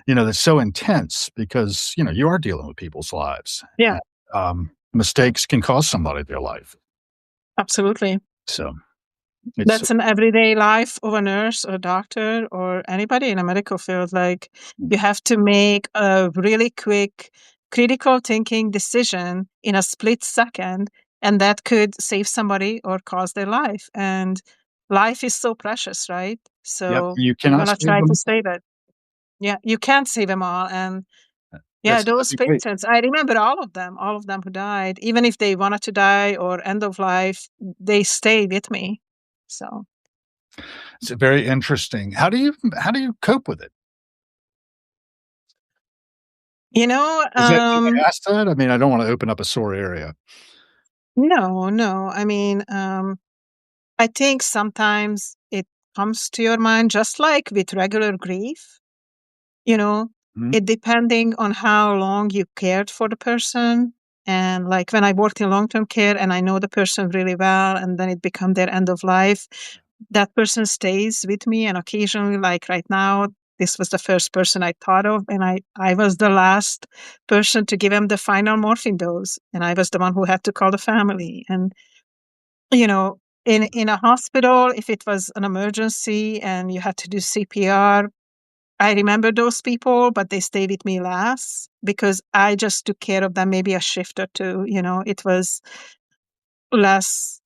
Speaker 2: that's so intense because, you are dealing with people's lives,
Speaker 1: Yeah.
Speaker 2: and, mistakes can cost somebody their life.
Speaker 1: Absolutely.
Speaker 2: So, it's
Speaker 1: That's an everyday life of a nurse or a doctor or anybody in a medical field. Like you have to make a really quick critical thinking decision in a split second, and that could save somebody or cause their life. And life is so precious, right?
Speaker 2: Yep,
Speaker 1: So
Speaker 2: you
Speaker 1: you
Speaker 2: cannot
Speaker 1: want to
Speaker 2: save
Speaker 1: try to
Speaker 2: them.
Speaker 1: save it. Yeah, you can't save them all. And yeah,
Speaker 2: That's
Speaker 1: those
Speaker 2: that'd be great.
Speaker 1: patients, I remember all of them who died, even if they wanted to die or end of life, they stayed with me. So.
Speaker 2: It's very interesting. How do you cope with it?
Speaker 1: You know,
Speaker 2: Is that can I ask that? I mean, I don't wanna open up a sore area.
Speaker 1: no, no. I mean, I think sometimes it comes to your mind just like with regular grief, you know,
Speaker 2: Mhm.
Speaker 1: it depending on how long you cared for the person. And like when I worked in long-term care and I know the person really well, and then it become their end of life, that person stays with me. And occasionally, like right now, this was the first person I thought of, and I was the last person to give him the final morphine dose, and I was the one who had to call the family. And you know, in a hospital, if it was an emergency and you had to do CPR, I remember those people, but they stayed with me last because I just took care of them maybe a shift or two. It was less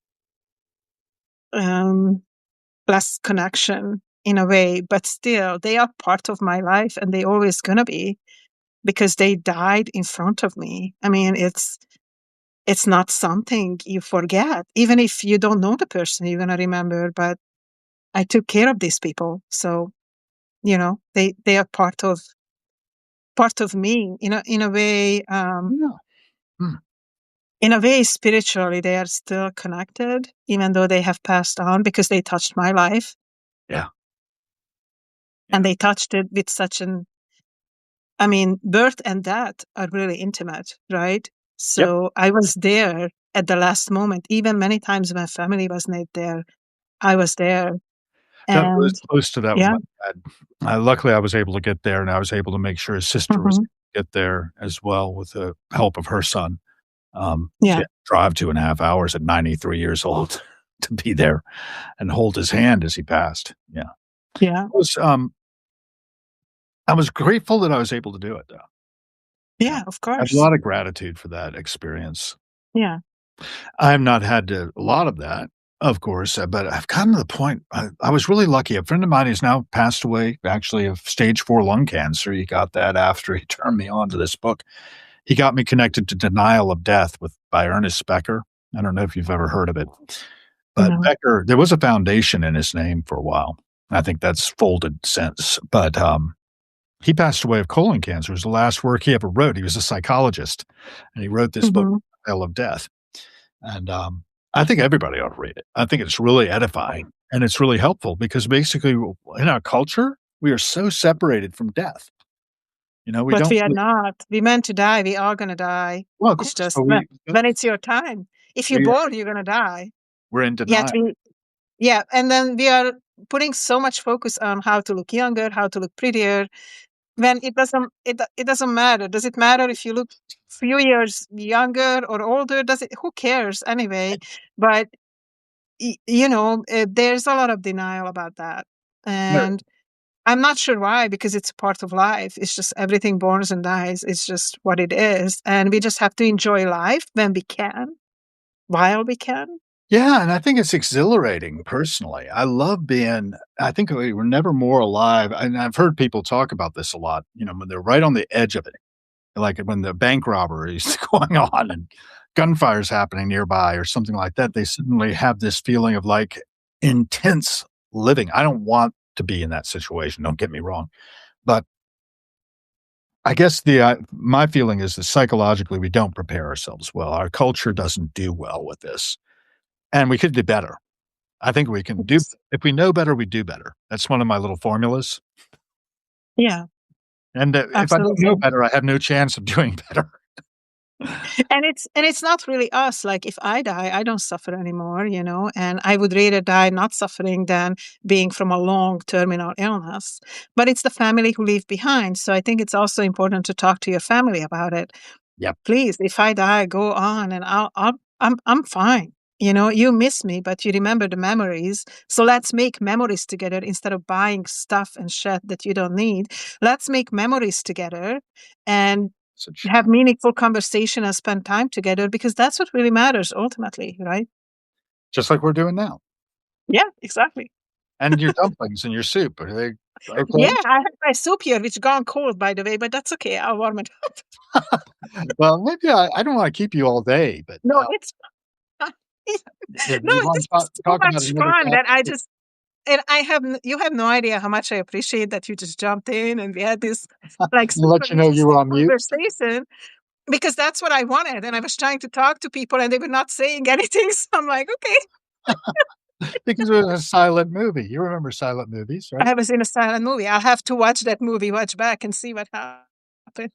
Speaker 1: um, less connection in a way, but still they are part of my life and they always gonna be because they died in front of me. I mean, it's not something you forget. Even if you don't know the person, you're gonna remember, but I took care of these people. So, they are part of me in a way,
Speaker 2: Yeah. Mm,
Speaker 1: in a way, spiritually, they are still connected, even though they have passed on because they touched my life
Speaker 2: yeah,
Speaker 1: and
Speaker 2: yeah.
Speaker 1: they touched it with such an I mean, birth and death are really intimate, right?
Speaker 2: Yep.
Speaker 1: So I was there at the last moment. Even many times my family was not there, I was there.
Speaker 2: Got really
Speaker 1: And
Speaker 2: close to that with
Speaker 1: yeah,
Speaker 2: my dad. Luckily, I was able to get there, and I was able to make sure his sister was
Speaker 1: hmm,
Speaker 2: able to get there as well with the help of her son. She
Speaker 1: yeah,
Speaker 2: had to drive 2.5 hours at 93 years old to be there and hold his hand as he passed. Yeah.
Speaker 1: yeah,
Speaker 2: It was, I was grateful that I was able to do it, though. Yeah.
Speaker 1: yeah, of
Speaker 2: I have a
Speaker 1: course.
Speaker 2: lot of gratitude for that experience.
Speaker 1: Yeah.
Speaker 2: I have not had a lot of that, of course, but I've gotten to the point I was really lucky. A friend of mine has now passed away, actually, of stage 4 lung cancer. He got that after he turned me on to this book. He got me connected to Denial of Death by Ernest Becker. I don't know if you've ever heard of it, but
Speaker 1: No.
Speaker 2: Becker there was a foundation in his name for a while. I think that's folded since, but, he passed away of colon cancer. It was the last work he ever wrote. He was a psychologist, and he wrote this book,
Speaker 1: Hmm.
Speaker 2: Denial of Death. And, I think everybody ought to read it. I think it's really edifying, and it's really helpful because basically in our culture, we are so separated from death. We
Speaker 1: But
Speaker 2: don't
Speaker 1: we are
Speaker 2: really
Speaker 1: not. We meant to die. We are gonna die.
Speaker 2: well, of
Speaker 1: It's
Speaker 2: course,
Speaker 1: just
Speaker 2: but
Speaker 1: when it's your time. If you're
Speaker 2: we
Speaker 1: born, you're gonna die.
Speaker 2: we're in
Speaker 1: Yet
Speaker 2: denial.
Speaker 1: yeah, and then we are putting so much focus on how to look younger, how to look prettier, when it doesn't matter. Does it matter if you look few years younger or older? Does it? Who cares anyway? But there's a lot of denial about that, and I'm not sure why, because it's part of life. It's just everything borns and dies. It's just what it is. And we just have to enjoy life when we can, while we can.
Speaker 2: Yeah, and I think it's exhilarating personally. I think we were never more alive, and I've heard people talk about this a lot, when they're right on the edge of it, like when the bank robbery is going on and gunfire's happening nearby or something like that, they suddenly have this feeling of, like, intense living. I don't want to be in that situation, don't get me wrong, but I guess my feeling is that psychologically, we don't prepare ourselves well. Our culture doesn't do well with this, and we could do better. I think we can do
Speaker 1: Yes.
Speaker 2: if we know better, we do better. That's one of my little formulas,
Speaker 1: Yeah,
Speaker 2: and, if I don't know
Speaker 1: absolutely.
Speaker 2: better, I have no chance of doing better.
Speaker 1: And it's not really us. Like if I die, I don't suffer anymore, and I would rather die not suffering than being from a long terminal illness. But it's the family who leave behind. So I think it's also important to talk to your family about it.
Speaker 2: Yep.
Speaker 1: Please, if I die, go on, and I'm fine. You miss me, but you remember the memories. So let's make memories together instead of buying stuff and shit that you don't need. Let's make memories together and
Speaker 2: Such
Speaker 1: have meaningful conversation and spend time together, because that's what really matters ultimately, right?
Speaker 2: just like we're doing now.
Speaker 1: Yeah, exactly.
Speaker 2: And your dumplings and your soup, are they
Speaker 1: Yeah,
Speaker 2: okay?
Speaker 1: I have my soup here, which gone cold by the way, but that's okay. I'll warm it up.
Speaker 2: Well, maybe I don't wanna keep you all day, but,
Speaker 1: No, it's fine.
Speaker 2: yeah,
Speaker 1: No,
Speaker 2: do you wanna
Speaker 1: this was so
Speaker 2: talk about
Speaker 1: much
Speaker 2: another
Speaker 1: fun that I
Speaker 2: topic?
Speaker 1: just and I have you have no idea how much I appreciate that you just jumped in and we had this like
Speaker 2: I'll
Speaker 1: super
Speaker 2: let you know you were
Speaker 1: interesting
Speaker 2: on mute
Speaker 1: conversation, because that's what I wanted. And I was trying to talk to people and they were not saying anything. So I'm like, okay,
Speaker 2: because it was a silent movie. You remember silent movies, right?
Speaker 1: I was in a silent movie. I'll have to watch that movie, watch back and see what happened.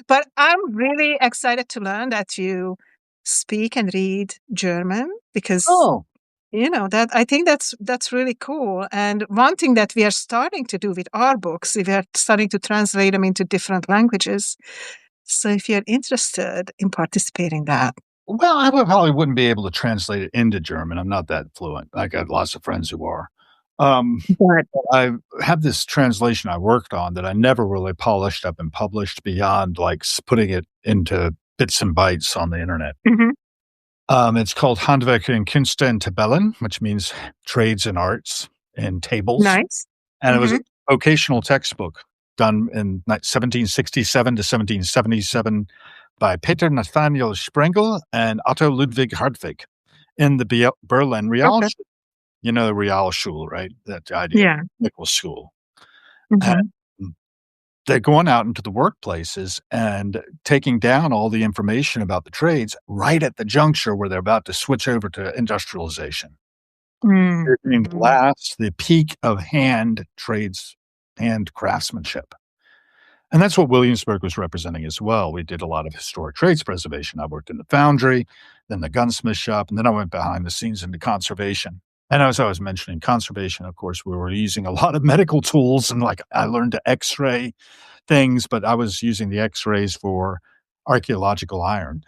Speaker 1: But I'm really excited to learn that you speak and read German, because
Speaker 2: Oh.
Speaker 1: that I think that's really cool. And one thing that we are starting to do with our books, we are starting to translate them into different languages. So if you're interested in participating that.
Speaker 2: Well, probably wouldn't be able to translate it into German. I'm not that fluent. I got lots of friends who are. Um,
Speaker 1: But
Speaker 2: but I have this translation I worked on that I never really polished up and published beyond like putting it into bits and bytes on the internet.
Speaker 1: mhm,
Speaker 2: It's called Handwerk in Künste und Tabellen, which means trades and arts and tables.
Speaker 1: nice.
Speaker 2: And it was a
Speaker 1: Hmm.
Speaker 2: vocational textbook done in 1767 to 1777 by Peter Nathaniel Sprengel and Otto Ludwig Hartwig in the Berlin
Speaker 1: Okay.
Speaker 2: Realschule. You know the Realschule, right? That idea,
Speaker 1: Yeah.
Speaker 2: technical school. And
Speaker 1: Hmm.
Speaker 2: they're going out into the workplaces and taking down all the information about the trades right at the juncture where they're about to switch over to industrialization. They're doing
Speaker 1: Mm-hmm.
Speaker 2: glass, the peak of hand trades, hand craftsmanship. And that's what Williamsburg was representing as well. We did a lot of historic trades preservation. I worked in the foundry, then the gunsmith shop, and then I went behind the scenes into conservation. And as I was mentioning conservation, of course, we were using a lot of medical tools and like I learned to x-ray things, but I was using the x-rays for archaeological iron,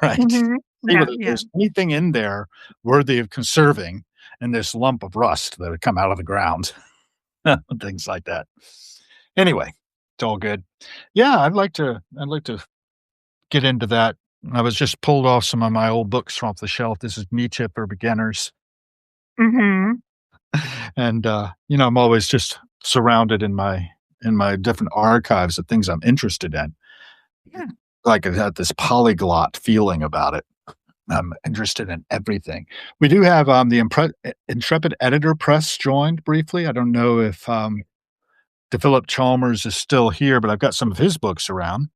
Speaker 2: right?
Speaker 1: Hmm.
Speaker 2: See
Speaker 1: Yeah,
Speaker 2: whether
Speaker 1: yeah.
Speaker 2: there's anything in there worthy of conserving in this lump of rust that had come out of the ground, things like that. Anyway, it's all good. Yeah, I'd like to get into that. I was just pulled off some of my old books off the shelf. This is Nietzsche for beginners.
Speaker 1: Hmm.
Speaker 2: And I'm always just surrounded in my different archives of things I'm interested in.
Speaker 1: Yeah.
Speaker 2: Like it had this polyglot feeling about it. I'm interested in everything. We do have the Intrepid Editor Press joined briefly. I don't know if DePhilip Chalmers is still here, but I've got some of his books around.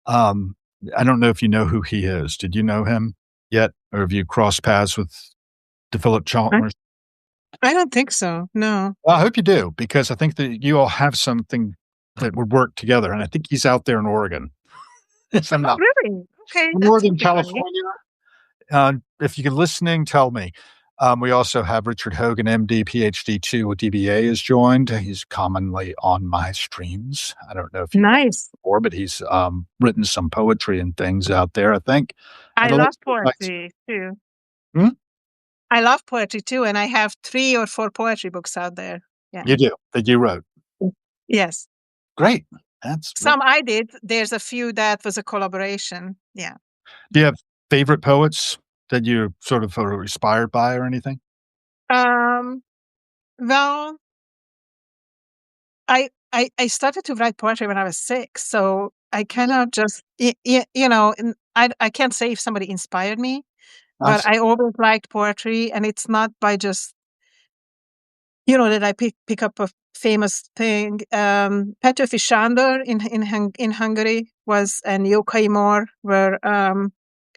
Speaker 2: Um, I don't know if you know who he is. Did you know him yet, or have you crossed paths with DePhilip
Speaker 1: I,
Speaker 2: Chalmers?
Speaker 1: I don't think so. No.
Speaker 2: Well, I hope you do, because I think that you all have something that would work together, and I think he's out there in Oregon. If I'm
Speaker 1: Oh,
Speaker 2: not
Speaker 1: really? Okay, that's
Speaker 2: Northern
Speaker 1: would be funny.
Speaker 2: California. If you're listening, tell me. We also have Richard Hogan, MD, PhD, too, with DBA is joined. He's commonly on my streams. I don't know if you met him
Speaker 1: Nice.
Speaker 2: before, but he's written some poetry and things out there, I think.
Speaker 1: I
Speaker 2: I'd like
Speaker 1: love
Speaker 2: to invite
Speaker 1: poetry too.
Speaker 2: Hmm?
Speaker 1: I love poetry too, and I have 3 or 4 poetry books out there. Yeah.
Speaker 2: You do, that you wrote.
Speaker 1: Yes.
Speaker 2: Great. That's
Speaker 1: Some I did. There's a few that was a collaboration. Yeah.
Speaker 2: Do you have favorite poets that you sort of are inspired by or anything?
Speaker 1: Um. Well, I started to write poetry when I was 6, so I kind of just and I can't say if somebody inspired me, but
Speaker 2: Abs
Speaker 1: I always liked poetry, and it's not by just that I pick up a famous thing. Petőfi Sándor in Hungary was, and Jókai Mór were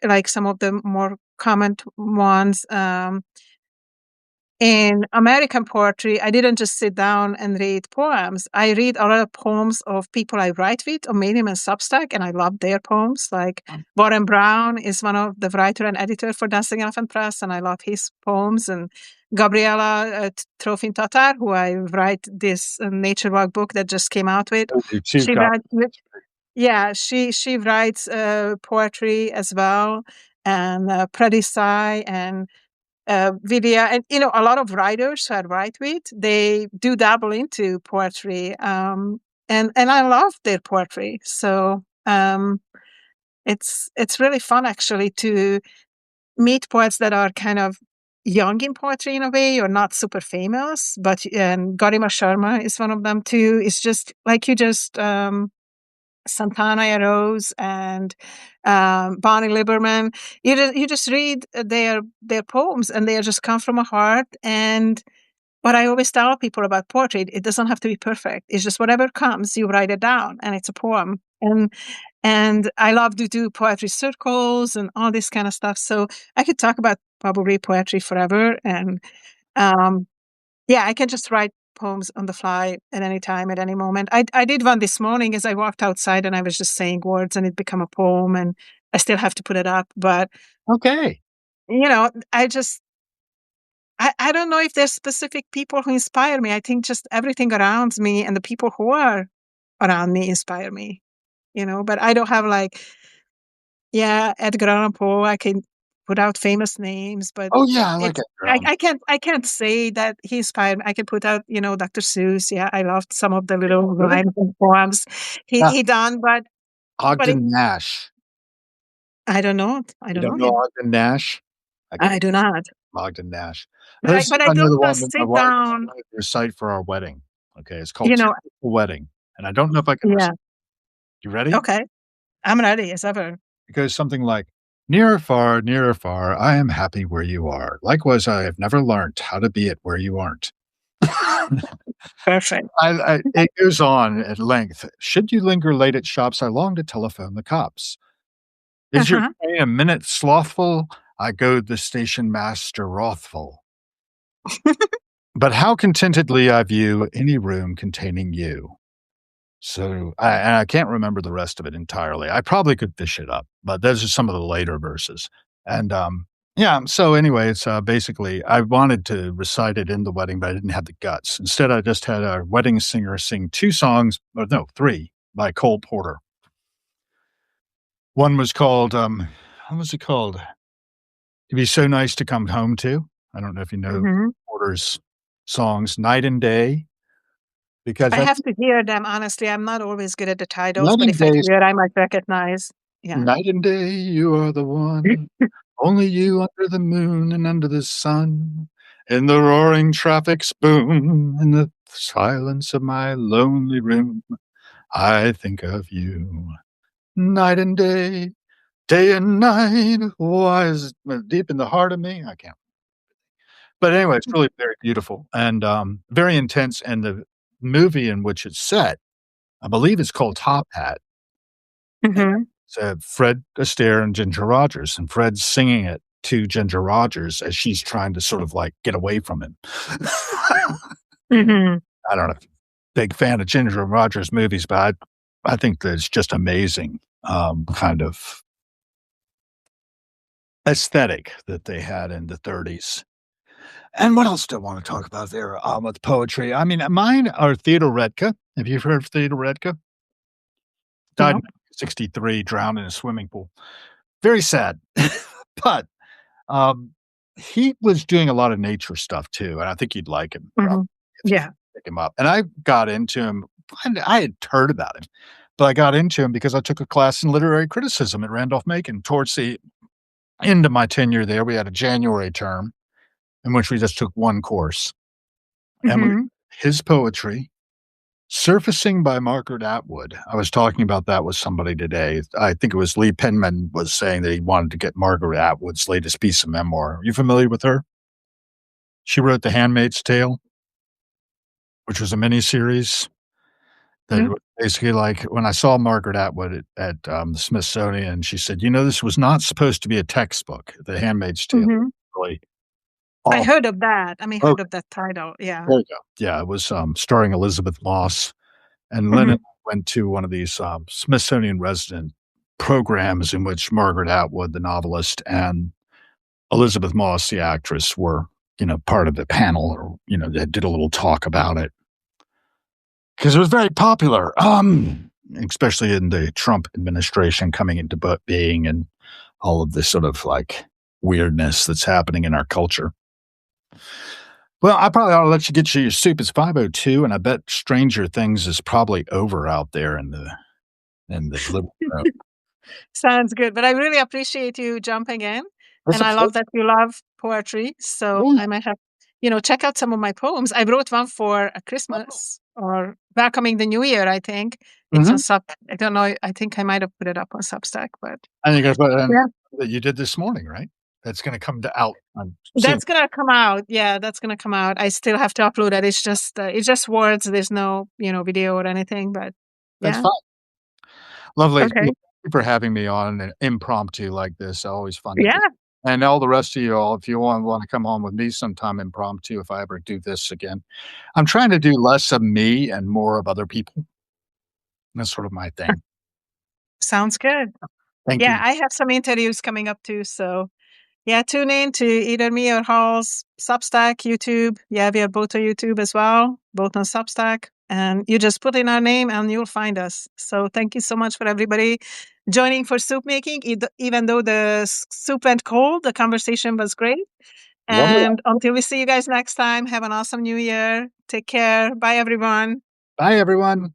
Speaker 1: like some of the more common ones. In American poetry, I didn't just sit down and read poems. I read a lot of poems of people I write with on Medium and Substack, and I love their poems. Like Warren Brown is one of the writer and editor for Dancing Elephant Press, and I love his poems. And Gabriella Tatar, who I write this Nature Walk book that just came out with,
Speaker 2: I do too,
Speaker 1: she
Speaker 2: God.
Speaker 1: writes, yeah, she writes poetry as well, and Pradi Sai and Vidya, and a lot of writers who I write with, they do dabble into poetry, and I love their poetry. So it's really fun actually to meet poets that are kind of young in poetry in a way, or not super famous. But and Garima Sharma is one of them too. It's just like you just Santana Rose and Bonnie Lieberman. You just read their poems, and they just come from a heart. And what I always tell people about poetry, it doesn't have to be perfect. It's just whatever comes, you write it down, and it's a poem. And I love to do poetry circles and all this kind of stuff. So I could talk about probably poetry forever. And um, yeah, I can just write poems on the fly at any time, at any moment. I did one this morning as I walked outside, and I was just saying words, and it became a poem, and I still have to put it up. But
Speaker 2: Okay.
Speaker 1: I just I don't know if there's specific people who inspire me. I think just everything around me and the people who are around me inspire me. But I don't have like, yeah, Edgar Allan Poe. I can put out famous names, but
Speaker 2: Oh, yeah, I like
Speaker 1: it's
Speaker 2: Edgar Allan.
Speaker 1: I can't say that he inspired me. I can put out, Dr. Seuss. Yeah, I loved some of the little
Speaker 2: Really?
Speaker 1: rhymes and poems
Speaker 2: Yeah.
Speaker 1: he done, but
Speaker 2: Ogden Nash.
Speaker 1: I don't know. I
Speaker 2: You
Speaker 1: don't know
Speaker 2: don't know
Speaker 1: him.
Speaker 2: Ogden Nash? I
Speaker 1: I
Speaker 2: can't
Speaker 1: do not.
Speaker 2: Ogden Nash.
Speaker 1: But I
Speaker 2: This is
Speaker 1: but I
Speaker 2: I know
Speaker 1: don't
Speaker 2: the one
Speaker 1: just
Speaker 2: that my
Speaker 1: sit
Speaker 2: wife
Speaker 1: down.
Speaker 2: wanted to recite for our wedding. Okay, it's called
Speaker 1: You know.
Speaker 2: Typical Wedding, and I don't know if I can
Speaker 1: Yeah.
Speaker 2: recite. You ready?
Speaker 1: Okay. I'm ready as ever.
Speaker 2: It goes something like, near or far, I am happy where you are. Likewise, I have never learnt how to be it where you aren't.
Speaker 1: Perfect.
Speaker 2: It goes on at length. Should you linger late at shops, I long to telephone the cops. Is your
Speaker 1: Uh-huh.
Speaker 2: train a minute slothful? I go the station master wrathful. But how contentedly I view any room containing you. So, I can't remember the rest of it entirely. I probably could fish it up, but those are some of the later verses. And, yeah, so anyway, it's, basically I wanted to recite it in the wedding, but I didn't have the guts. Instead, I just had our wedding singer sing 2 songs or no, 3 by Cole Porter. One was called, what was it called? "It'd Be So Nice to Come Home To." I don't know if you know
Speaker 1: Mhm.
Speaker 2: Porter's songs, Night and Day, because
Speaker 1: I
Speaker 2: that's
Speaker 1: have to hear them, honestly, I'm not always good at the titles,
Speaker 2: Night
Speaker 1: but
Speaker 2: and
Speaker 1: if I
Speaker 2: Day.
Speaker 1: hear, I might recognize. Yeah.
Speaker 2: Night and day, you are the one. Only you under the moon and under the sun. In the roaring traffic's boom, in the silence of my lonely room, I think of you. Night and day and night. Why is it deep in the heart of me? I can't. But anyway, it's really very beautiful and very intense. And the movie in which it's set, I believe, it's called Top Hat. And
Speaker 1: Mhm.
Speaker 2: it's, Fred Astaire and Ginger Rogers, and Fred's singing it to Ginger Rogers as she's trying to sort of, like, get away from him.
Speaker 1: Mhm.
Speaker 2: I don't know, big fan of Ginger Rogers movies, but I think that it's just amazing, kind of aesthetic that they had in the '30s. And what else do I wanna talk about there, with poetry? I mean, mine are Theodore Redka. Have you heard of Theodore Redka? Died in
Speaker 1: No.
Speaker 2: '63, drowned in a swimming pool. Very sad, but Um, he was doing a lot of nature stuff too, and I think you'd like him probably
Speaker 1: Mhm.
Speaker 2: if you
Speaker 1: Yeah.
Speaker 2: pick him up. And I got into him and I had heard about him, but I got into him because I took a class in literary criticism at Randolph-Macon towards the end of my tenure there. We had a January term in which we just took one course, and we
Speaker 1: Mhm.
Speaker 2: his poetry, "Surfacing" by Margaret Atwood. I was talking about that with somebody today. I think it was Lee Penman was saying that he wanted to get Margaret Atwood's latest piece of memoir. Are you familiar with her? She wrote The Handmaid's Tale, which was a miniseries that
Speaker 1: No.
Speaker 2: was basically like when I saw Margaret Atwood at the Smithsonian, she said, "You know, this was not supposed to be a textbook, The Handmaid's Tale."
Speaker 1: Mhm.
Speaker 2: Really
Speaker 1: I
Speaker 2: awful.
Speaker 1: heard of that. I mean, heard
Speaker 2: Okay,
Speaker 1: of that title, yeah.
Speaker 2: there you go. Yeah, it was, starring Elizabeth Moss, and Lennon
Speaker 1: Mhm.
Speaker 2: went to one of these, Smithsonian resident programs in which Margaret Atwood, the novelist, and Elizabeth Moss, the actress, were, part of the panel or, they did a little talk about it. 'Cause it was very popular, especially in the Trump administration coming into being and all of this sort of, like, weirdness that's happening in our culture. Well, I probably ought to let you get your soup. It's 5:02, and I bet Stranger Things is probably over out there in the living room.
Speaker 1: Sounds good, but I really appreciate you jumping in,
Speaker 2: It's
Speaker 1: and
Speaker 2: a
Speaker 1: I love
Speaker 2: pleasure.
Speaker 1: that you love poetry, so
Speaker 2: Yeah.
Speaker 1: I might have check out some of my poems. I wrote one for a
Speaker 2: Oh.
Speaker 1: Christmas or welcoming the New Year, I think. It's on
Speaker 2: Mhm.
Speaker 1: I don't know, I think I might have put it up on Substack, but
Speaker 2: And you gotta put in
Speaker 1: yeah.
Speaker 2: that you did this morning, right? That's gonna come to out, soon.
Speaker 1: That's gonna come out. Yeah, that's gonna come out. I still have to upload it. It's just words. There's no, video or anything, but
Speaker 2: That's
Speaker 1: yeah.
Speaker 2: fine. Lovely. Well,
Speaker 1: Okay.
Speaker 2: thank you for having me on an impromptu like this, always fun to do.
Speaker 1: Yeah.
Speaker 2: And all the rest of you all, if you wanna come on with me sometime impromptu, if I ever do this again. I'm trying to do less of me and more of other people. That's sort of my thing.
Speaker 1: Sounds good.
Speaker 2: Thank
Speaker 1: Yeah,
Speaker 2: you.
Speaker 1: I have some interviews coming up too, so yeah, tune in to either me or Hall's Substack, YouTube. Yeah, we are both on YouTube as well, both on Substack. And you just put in our name and you'll find us. So thank you so much for everybody joining for soup making. Even though the soup went cold, the conversation was great.
Speaker 2: Lovely.
Speaker 1: And until we see you guys next time, have an awesome new year. Take care. Bye, everyone.
Speaker 2: Bye, everyone.